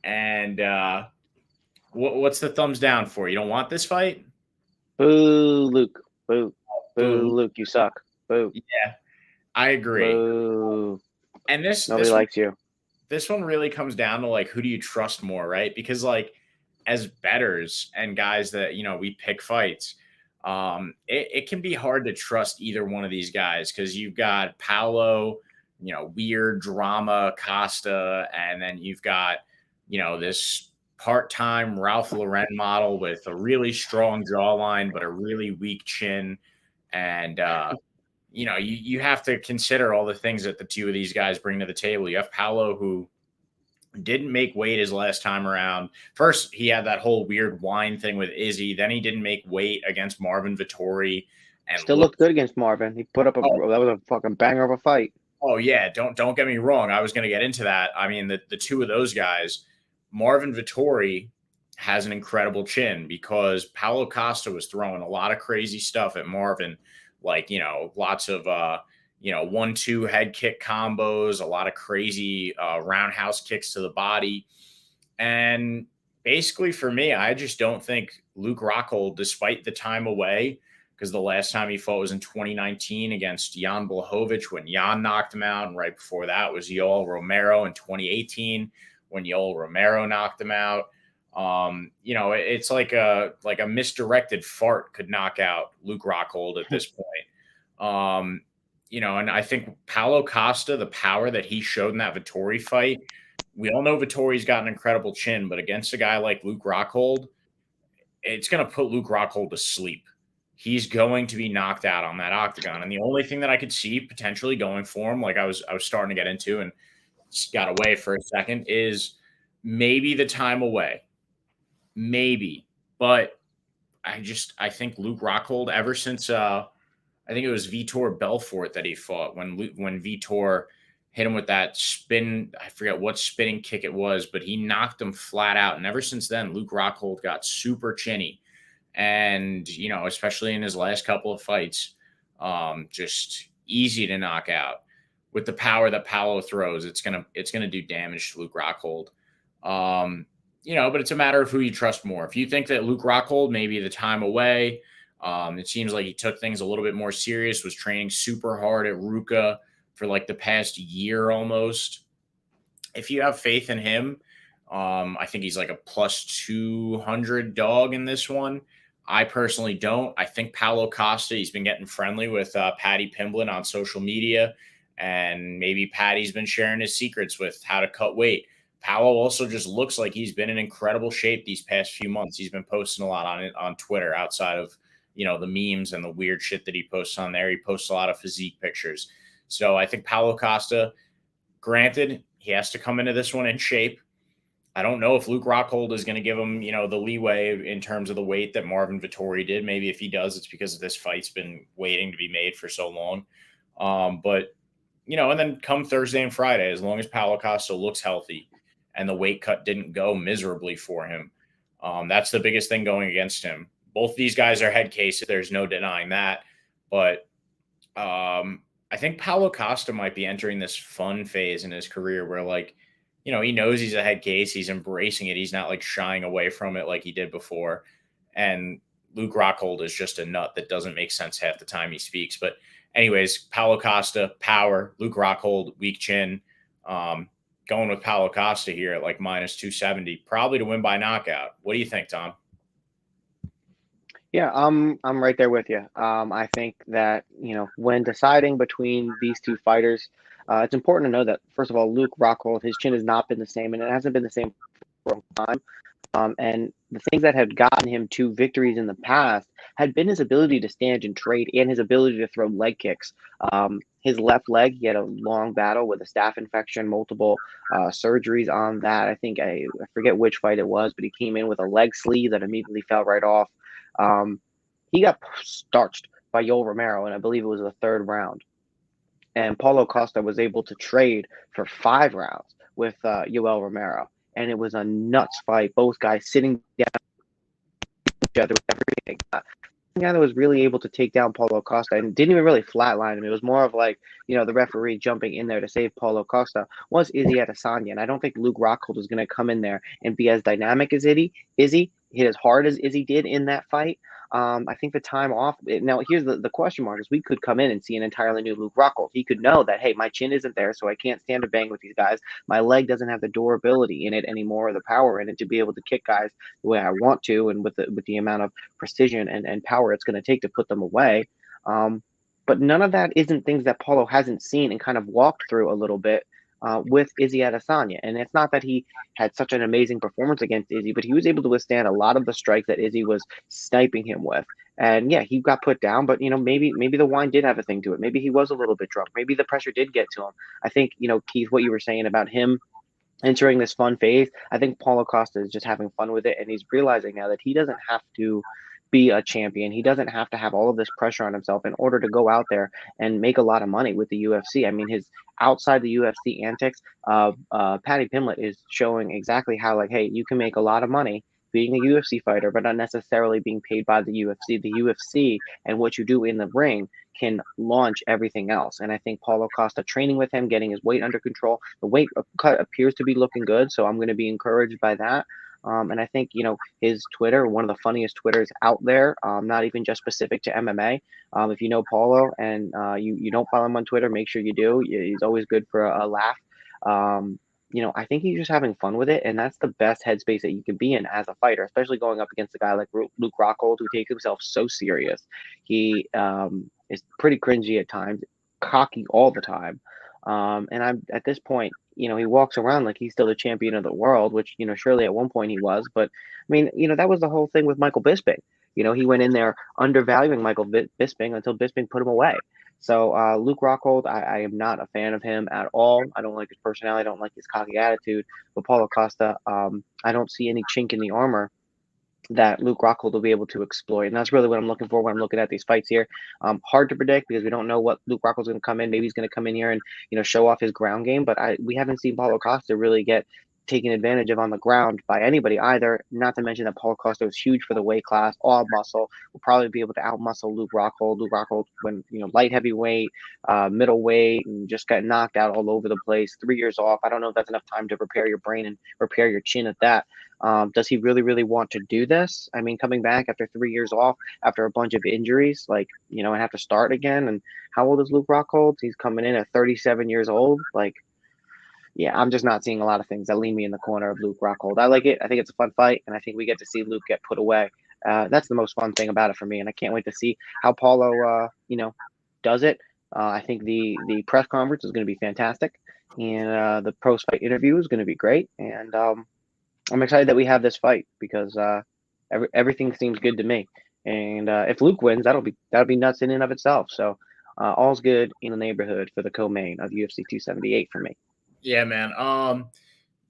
And what's the thumbs down for? You don't want this fight? Boo, Luke. Boo. Boo, Luke. You suck. Boo. Yeah, I agree. Boo. And nobody likes you. This one really comes down to, like, who do you trust more, right? Because, like, as bettors and guys that, we pick fights, it can be hard to trust either one of these guys because you've got Paulo, weird drama Costa, and then you've got, this part-time Ralph Lauren model with a really strong jawline, but a really weak chin. And, you have to consider all the things that the two of these guys bring to the table. You have Paulo, who didn't make weight his last time around. First, he had that whole weird wine thing with Izzy. Then he didn't make weight against Marvin Vettori. And still looked good against Marvin. He put up that was a fucking banger of a fight. Oh yeah, don't get me wrong. I was going to get into that. I mean, the two of those guys, Marvin Vettori has an incredible chin because Paulo Costa was throwing a lot of crazy stuff at Marvin, like, lots of 1-2 head kick combos, a lot of crazy roundhouse kicks to the body. And basically for me, I just don't think Luke Rockhold, despite the time away, because the last time he fought was in 2019 against Jan Blachowicz when Jan knocked him out. And right before that was Yoel Romero in 2018 when Yoel Romero knocked him out. It's like a misdirected fart could knock out Luke Rockhold at this point. And I think Paulo Costa, the power that he showed in that Vettori fight, we all know Vittori's got an incredible chin, but against a guy like Luke Rockhold, it's going to put Luke Rockhold to sleep. He's going to be knocked out on that octagon. And the only thing that I could see potentially going for him, like I was starting to get into and got away for a second, is maybe the time away. Maybe. But I think Luke Rockhold, ever since I think it was Vitor Belfort that he fought when Vitor hit him with that spin. I forget what spinning kick it was, but he knocked him flat out. And ever since then, Luke Rockhold got super chinny. And, especially in his last couple of fights, just easy to knock out. With the power that Paulo throws, it's gonna do damage to Luke Rockhold. But it's a matter of who you trust more. If you think that Luke Rockhold, maybe the time away, it seems like he took things a little bit more serious, was training super hard at Ruka for like the past year almost. If you have faith in him, I think he's like a plus 200 dog in this one. I personally don't. I think Paulo Costa, he's been getting friendly with Patty Pimblett on social media, and maybe Patty's been sharing his secrets with how to cut weight. Paulo also just looks like he's been in incredible shape these past few months. He's been posting a lot on it on Twitter outside of, the memes and the weird shit that he posts on there. He posts a lot of physique pictures. So I think Paulo Costa, granted, he has to come into this one in shape. I don't know if Luke Rockhold is going to give him, the leeway in terms of the weight that Marvin Vettori did. Maybe if he does, it's because this fight's been waiting to be made for so long. But, and then come Thursday and Friday, as long as Paulo Costa looks healthy and the weight cut didn't go miserably for him, that's the biggest thing going against him. Both these guys are head cases. There's no denying that. But I think Paulo Costa might be entering this fun phase in his career where, he knows he's a head case. He's embracing it. He's not shying away from it like he did before. And Luke Rockhold is just a nut that doesn't make sense half the time he speaks. But anyways, Paulo Costa, power, Luke Rockhold, weak chin. Going with Paulo Costa here at minus 270, probably to win by knockout. What do you think, Tom? Yeah, I'm right there with you. I think that, when deciding between these two fighters, it's important to know that, first of all, Luke Rockhold, his chin has not been the same, and it hasn't been the same for a long time. And the things that had gotten him to victories in the past had been his ability to stand and trade and his ability to throw leg kicks. His left leg, he had a long battle with a staph infection, multiple surgeries on that. I think I forget which fight it was, but he came in with a leg sleeve that immediately fell right off. He got starched by Yoel Romero, and I believe it was the third round. And Paulo Costa was able to trade for 5 rounds with Yoel Romero. And it was a nuts fight. Both guys sitting down each other with everything. The guy that was really able to take down Paulo Costa and didn't even really flatline him. It was more of the referee jumping in there to save Paulo Costa was Izzy Adesanya. And I don't think Luke Rockhold is going to come in there and be as dynamic as Izzy hit as hard as Izzy did in that fight. I think the time off. Now, here's the question mark: is we could come in and see an entirely new Luke Rockhold. He could know that, hey, my chin isn't there, so I can't stand a bang with these guys. My leg doesn't have the durability in it anymore, or the power in it to be able to kick guys the way I want to, and with the amount of precision and power it's going to take to put them away. But none of that isn't things that Paulo hasn't seen and kind of walked through a little bit with Izzy Adesanya. And it's not that he had such an amazing performance against Izzy, but he was able to withstand a lot of the strikes that Izzy was sniping him with. And yeah, he got put down, but maybe the wine did have a thing to it. Maybe he was a little bit drunk. Maybe the pressure did get to him. I think, Keith, what you were saying about him entering this fun phase, I think Paulo Costa is just having fun with it, and he's realizing now that he doesn't have to be a champion. He doesn't have to have all of this pressure on himself in order to go out there and make a lot of money with the UFC. I mean, his outside the UFC antics, Patty Pimblett is showing exactly how, hey, you can make a lot of money being a UFC fighter, but not necessarily being paid by the UFC. The UFC and what you do in the ring can launch everything else. And I think Paulo Costa training with him, getting his weight under control, the weight cut appears to be looking good. So I'm going to be encouraged by that. And I think, his Twitter, one of the funniest Twitters out there, not even just specific to MMA. If you know Paulo and you don't follow him on Twitter, make sure you do. He's always good for a laugh. I think he's just having fun with it. And that's the best headspace that you can be in as a fighter, especially going up against a guy like Luke Rockhold, who takes himself so serious. He is pretty cringy at times, cocky all the time. And I'm at this point, he walks around like he's still the champion of the world, which, surely at one point he was. But I mean, that was the whole thing with Michael Bisping. He went in there undervaluing Michael Bisping until Bisping put him away. So Luke Rockhold, I am not a fan of him at all. I don't like his personality. I don't like his cocky attitude. But Paulo Costa, I don't see any chink in the armor that Luke Rockhold will be able to exploit. And that's really what I'm looking for when I'm looking at these fights here. Hard to predict because we don't know what Luke Rockhold's going to come in. Maybe he's going to come in here and, show off his ground game. But we haven't seen Paulo Costa really get taken advantage of on the ground by anybody either. Not to mention that Paulo Costa was huge for the weight class, all muscle, will probably be able to outmuscle Luke Rockhold. Luke Rockhold, when light heavyweight, middleweight, and just got knocked out all over the place. 3 years off. I don't know if that's enough time to repair your brain and repair your chin at that. Does he really, really want to do this? I mean, coming back after 3 years off, after a bunch of injuries, and have to start again. And how old is Luke Rockhold? He's coming in at 37 years old. Yeah, I'm just not seeing a lot of things that lean me in the corner of Luke Rockhold. I like it. I think it's a fun fight, and I think we get to see Luke get put away That's the most fun thing about it for me, and I can't wait to see how Paulo, does it. I think the press conference is going to be fantastic, and the post fight interview is going to be great. And I'm excited that we have this fight because everything seems good to me. And if Luke wins, that'll be nuts in and of itself. So all's good in the neighborhood for the co-main of UFC 278 for me. Yeah, man.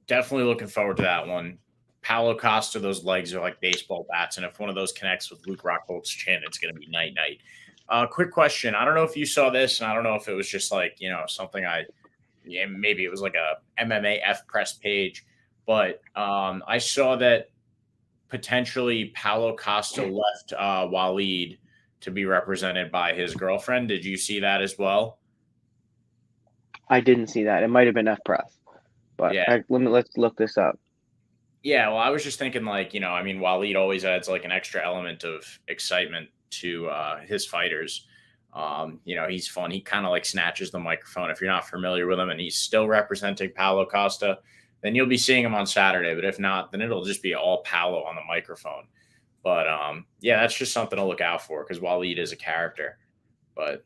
Definitely looking forward to that one. Paulo Costa, those legs are like baseball bats, and if one of those connects with Luke Rockhold's chin, it's going to be night. Quick question. I don't know if you saw this, and I don't know if it was just like, something maybe it was like a MMA F press page, but I saw that potentially Paulo Costa left Waleed to be represented by his girlfriend. Did you see that as well? I didn't see that. It might have been F press, but Yeah. let's look this up. Yeah, well, I was just thinking, Waleed always adds like an extra element of excitement to his fighters. He's fun. He kind of like snatches the microphone. If you're not familiar with him and he's still representing Paulo Costa, then you'll be seeing him on Saturday. But if not, then it'll just be all Paulo on the microphone. But that's just something to look out for because Waleed is a character. But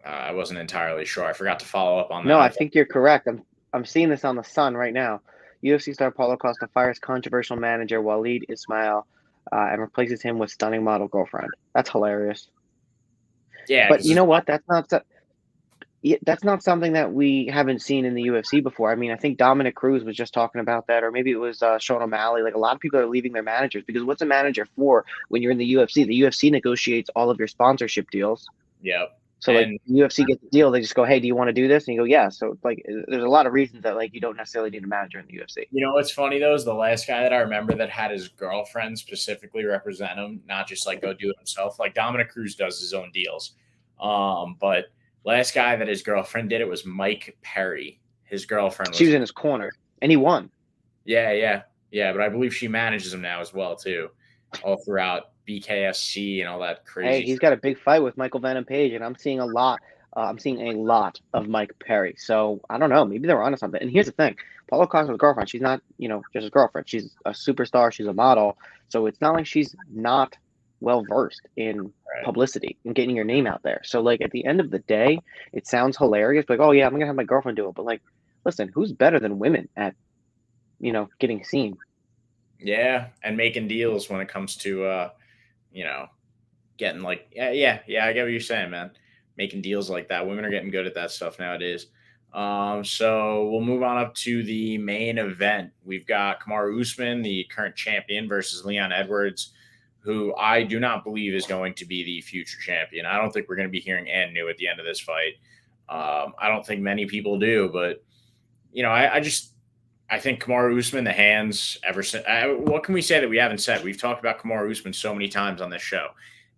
I wasn't entirely sure. I forgot to follow up on that. No, I think you're correct. I'm seeing this on the Sun right now. UFC star Paulo Costa fires controversial manager Waleed Ismail and replaces him with stunning model girlfriend. That's hilarious. Yeah, but you know what? That's not something that we haven't seen in the UFC before. I mean, I think Dominic Cruz was just talking about that, or maybe it was Sean O'Malley. Like a lot of people are leaving their managers because what's a manager for when you're in the UFC? The UFC negotiates all of your sponsorship deals. Yep. So like UFC gets a deal, they just go, "Hey, do you want to do this?" And you go, "Yeah." So like, there's a lot of reasons that like you don't necessarily need a manager in the UFC. You know what's funny though is the last guy that I remember that had his girlfriend specifically represent him, not just like go do it himself. Like Dominic Cruz does his own deals, but last guy that his girlfriend did it was Mike Perry. His girlfriend she was in his corner, and he won. Yeah. But I believe she manages him now as well too, all throughout BKSC and all that crazy. Hey, he's got a big fight with Michael Venom Page, and I'm seeing a lot. I'm seeing a lot of Mike Perry. So I don't know. Maybe they're onto something. And here's the thing: Paulo Costa's girlfriend. She's not, just his girlfriend. She's a superstar. She's a model. So it's not like she's not well versed in publicity and getting your name out there. So like at the end of the day, it sounds hilarious. Like, oh yeah, I'm gonna have my girlfriend do it. But like, listen, who's better than women at, getting seen? Yeah, and making deals when it comes to getting like I get what you're saying, man. Making deals like that. Women are getting good at that stuff nowadays. So we'll move on up to the main event. We've got Kamaru Usman, the current champion, versus Leon Edwards, who I do not believe is going to be the future champion. I don't think we're going to be hearing Anu at the end of this fight. I don't think many people do, but I think Kamaru Usman, the hands ever since. What can we say that we haven't said? We've talked about Kamaru Usman so many times on this show.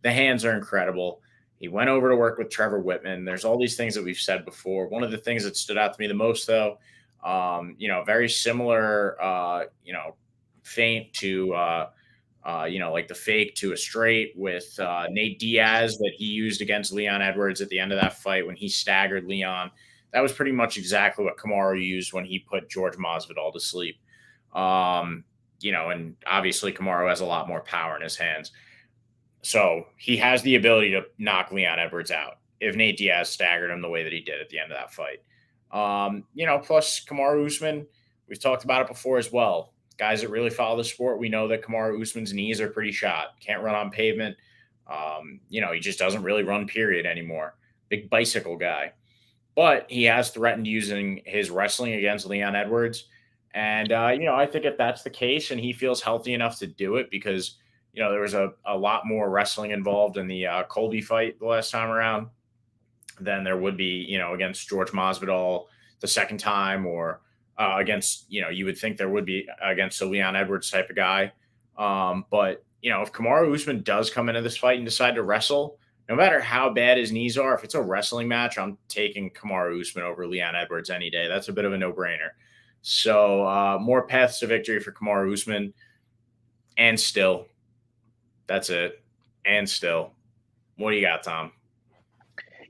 The hands are incredible. He went over to work with Trevor Whitman. There's all these things that we've said before. One of the things that stood out to me the most, though, very similar, feint to, like the fake to a straight with Nate Diaz that he used against Leon Edwards at the end of that fight when he staggered Leon. That was pretty much exactly what Kamaru used when he put George Masvidal to sleep. And obviously Kamaru has a lot more power in his hands. So he has the ability to knock Leon Edwards out if Nate Diaz staggered him the way that he did at the end of that fight. Plus Kamaru Usman, we've talked about it before as well. Guys that really follow the sport, we know that Kamaru Usman's knees are pretty shot. Can't run on pavement. He just doesn't really run period anymore. Big bicycle guy. But he has threatened using his wrestling against Leon Edwards. And, I think if that's the case and he feels healthy enough to do it because, there was a lot more wrestling involved in the Colby fight the last time around than there would be, against George Masvidal the second time or against, you would think there would be against a Leon Edwards type of guy. But, if Kamaru Usman does come into this fight and decide to wrestle, no matter how bad his knees are, if it's a wrestling match, I'm taking Kamaru Usman over Leon Edwards any day. That's a bit of a no-brainer. So more paths to victory for Kamaru Usman. And still, that's it. And still, what do you got, Tom?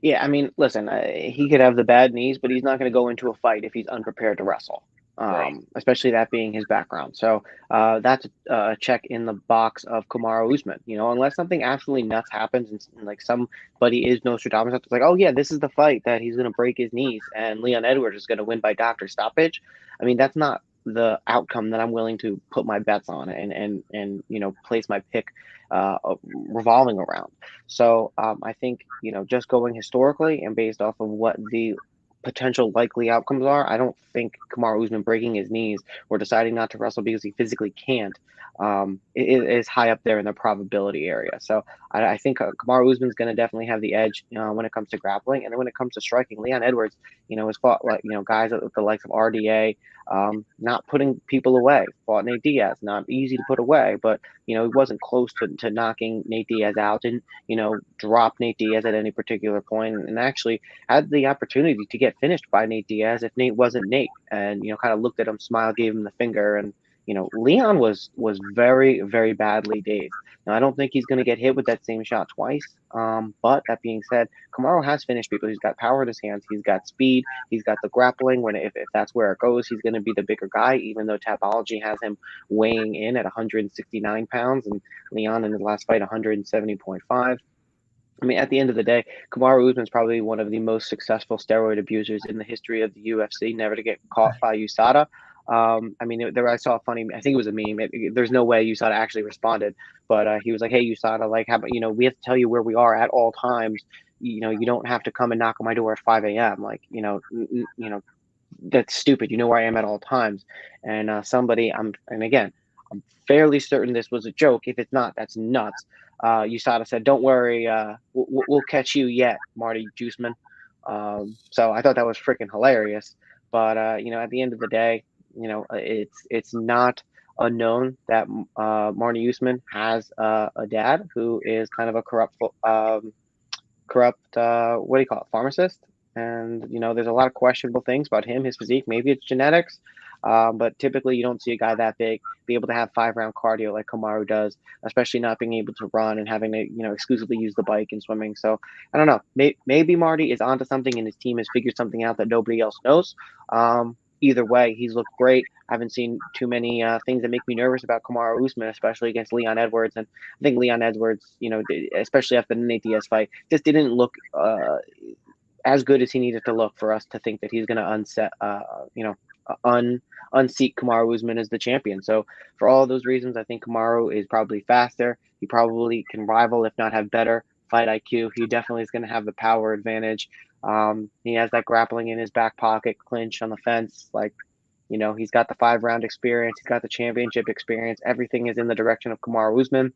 Yeah, I mean, listen, he could have the bad knees, but he's not going to go into a fight if he's unprepared to wrestle. Right. especially that being his background. So that's a check in the box of Kamaru Usman. Unless something absolutely nuts happens and like somebody is Nostradamus, it's like, oh yeah, this is the fight that he's going to break his knees and Leon Edwards is going to win by doctor stoppage. I mean, that's not the outcome that I'm willing to put my bets on and place my pick revolving around. So I think just going historically and based off of what the potential likely outcomes are, I don't think Kamaru Usman breaking his knees or deciding not to wrestle because he physically can't is high up there in the probability area. So I think Kamaru Usman's going to definitely have the edge when it comes to grappling, and then when it comes to striking, Leon Edwards, has fought guys at the likes of RDA, not putting people away. Fought Nate Diaz, not easy to put away, but he wasn't close to knocking Nate Diaz out and drop Nate Diaz at any particular point, and actually had the opportunity to get finished by Nate Diaz if Nate wasn't Nate, and kind of looked at him, smiled, gave him the finger, and Leon was very, very badly dazed. Now, I don't think he's going to get hit with that same shot twice. But that being said, Kamaru has finished people. He's got power in his hands. He's got speed. He's got the grappling. If that's where it goes, he's going to be the bigger guy, even though Tapology has him weighing in at 169 pounds and Leon in his last fight 170.5. I mean, at the end of the day, Kamaru Usman's probably one of the most successful steroid abusers in the history of the UFC, never to get caught by USADA. I mean, I saw a funny, I think it was a meme. There's no way USADA actually responded, but he was like, hey, USADA, like, how about, we have to tell you where we are at all times. You don't have to come and knock on my door at 5 a.m. Like, that's stupid. You know where I am at all times. And and again, I'm fairly certain this was a joke. If it's not, that's nuts. USADA said, don't worry, we'll catch you yet, Marty Juiceman. So I thought that was freaking hilarious. But, at the end of the day, it's not unknown that Marty Usman has a dad who is kind of a corrupt what do you call it, pharmacist. And, there's a lot of questionable things about him, his physique. Maybe it's genetics. But typically you don't see a guy that big be able to have 5-round cardio like Kamaru does, especially not being able to run and having to, exclusively use the bike and swimming. So I don't know. Maybe Marty is onto something and his team has figured something out that nobody else knows. Either way, he's looked great. I haven't seen too many things that make me nervous about Kamaru Usman, especially against Leon Edwards. And I think Leon Edwards, especially after the Nate Diaz fight, just didn't look as good as he needed to look for us to think that he's going to unseat Kamaru Usman as the champion. So for all of those reasons, I think Kamaru is probably faster. He probably can rival, if not have better fight IQ. He definitely is going to have the power advantage. He has that grappling in his back pocket, clinch on the fence. Like, he's got the 5-round experience. He's got the championship experience. Everything is in the direction of Kamaru Usman.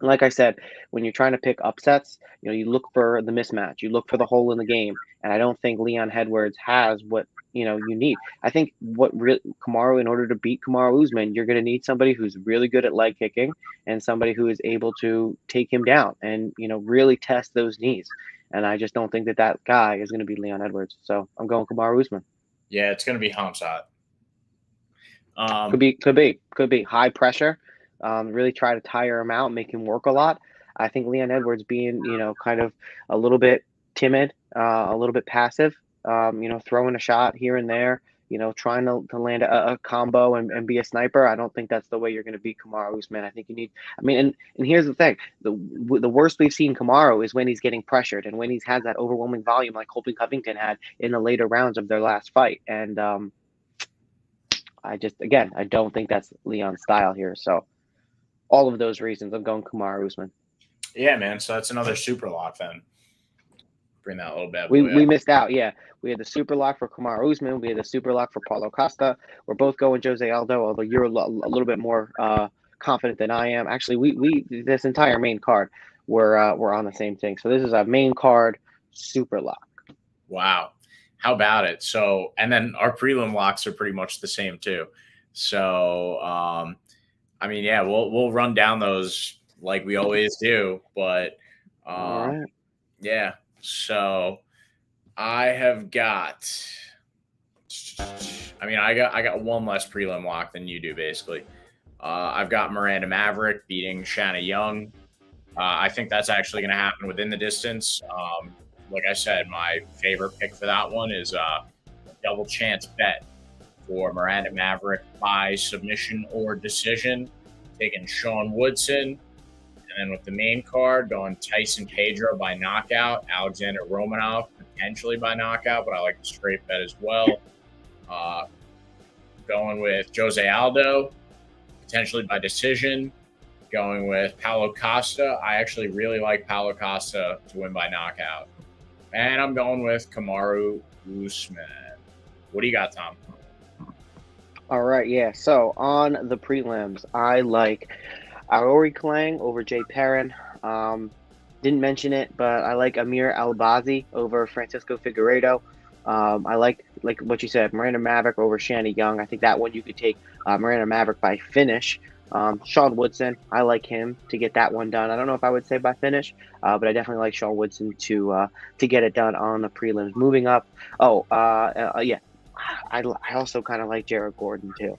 Like I said, when you're trying to pick upsets, you look for the mismatch. You look for the hole in the game. And I don't think Leon Edwards has what, you need. I think Kamaru, in order to beat Kamaru Usman, you're going to need somebody who's really good at leg kicking and somebody who is able to take him down and, really test those knees. And I just don't think that guy is going to be Leon Edwards. So I'm going Kamaru Usman. Yeah, it's going to be Hunsucker. Could be high pressure. Really try to tire him out, make him work a lot. I think Leon Edwards being, kind of a little bit timid, a little bit passive, throwing a shot here and there, trying to land a combo and be a sniper. I don't think that's the way you're going to beat Kamaru Usman. I think you need, and here's the thing. The worst we've seen Kamaru is when he's getting pressured and when he's had that overwhelming volume like Colby Covington had in the later rounds of their last fight. And I don't think that's Leon's style here. So all of those reasons, I'm going Kamaru Usman. Yeah, man. So that's another super lock then. Bring that little bit. We missed out. Yeah, we had the super lock for Kamaru Usman. We had the super lock for Paulo Costa. We're both going José Aldo, although you're a little bit more confident than I am. Actually, we this entire main card we're on the same thing. So this is a main card super lock. Wow, how about it? So, and then our prelim locks are pretty much the same too. So, I mean, yeah, we'll run down those like we always do, but all right. Yeah. So I have got, I got one less prelim lock than you do, basically. I've got Miranda Maverick beating Shanna Young. I think that's actually going to happen within the distance. Like I said, my favorite pick for that one is a double chance bet for Miranda Maverick by submission or decision, taking Sean Woodson. And then with the main card, going Tyson Pedro by knockout, Alexandr Romanov potentially by knockout, but I like the straight bet as well. Going with José Aldo, potentially by decision. Going with Paulo Costa. I actually really like Paulo Costa to win by knockout. And I'm going with Kamaru Usman. What do you got, Tom? All right, yeah. So on the prelims, I like Aori Klang over Jay Perrin. Didn't mention it, but I like Amir Albazi over Francisco Figueiredo. I like what you said, Miranda Maverick over Shanny Young. I think that one you could take Miranda Maverick by finish. Sean Woodson, I like him to get that one done. I don't know if I would say by finish, but I definitely like Sean Woodson to get it done on the prelims. Moving up, yeah, I also kind of like Jared Gordon too.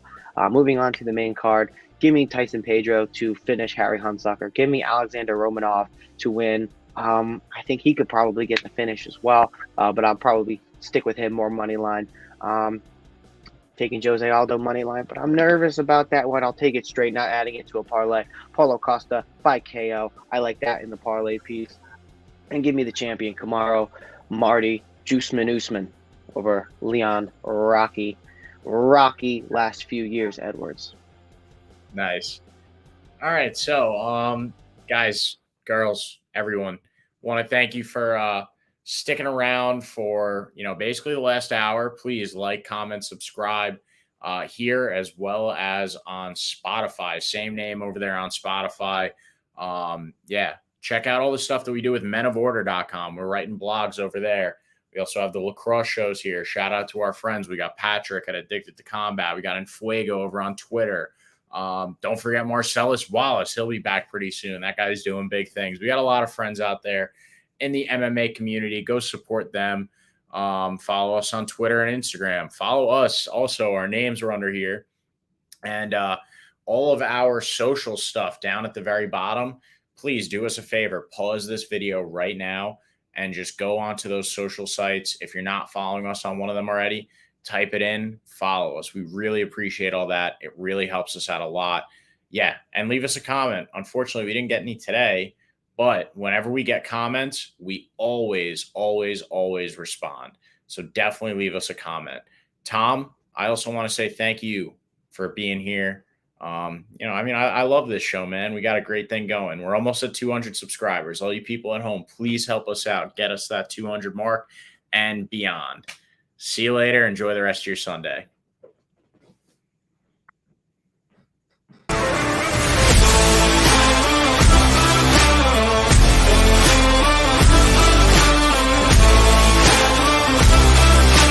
Moving on to the main card, give me Tyson Pedro to finish Harry Hunsucker. Give me Alexandr Romanov to win. I think he could probably get the finish as well, but I'll probably stick with him more money line. Taking José Aldo money line, but I'm nervous about that one. I'll take it straight, not adding it to a parlay. Paulo Costa by KO. I like that in the parlay piece. And give me the champion, Kamaru Usman over Leon Rocky last few years, Edwards. Nice. All right, so guys, girls, everyone, want to thank you for sticking around for basically the last hour. Please like, comment, subscribe here as well as on Spotify. Same name over there on Spotify. Yeah, check out all the stuff that we do with menoforder.com. We're writing blogs over there. We also have the lacrosse shows here. Shout out to our friends. We got Patrick at Addicted to Combat. We got Enfuego over on Twitter. Don't forget Marcellus Wallace. He'll be back pretty soon. That guy's doing big things. We got a lot of friends out there in the MMA community. Go support them. Follow us on Twitter and Instagram. Follow us also. Our names are under here. And all of our social stuff down at the very bottom. Please do us a favor. Pause this video right now and just go onto those social sites. If you're not following us on one of them already, type it in, follow us. We really appreciate all that. It really helps us out a lot. Yeah, and leave us a comment. Unfortunately, we didn't get any today, but whenever we get comments, we always respond. So definitely leave us a comment. Tom, I also want to say thank you for being here. I love this show, man. We got a great thing going. We're almost at 200 subscribers. All you people at home, please help us out. Get us that 200 mark and beyond. See you later. Enjoy the rest of your Sunday.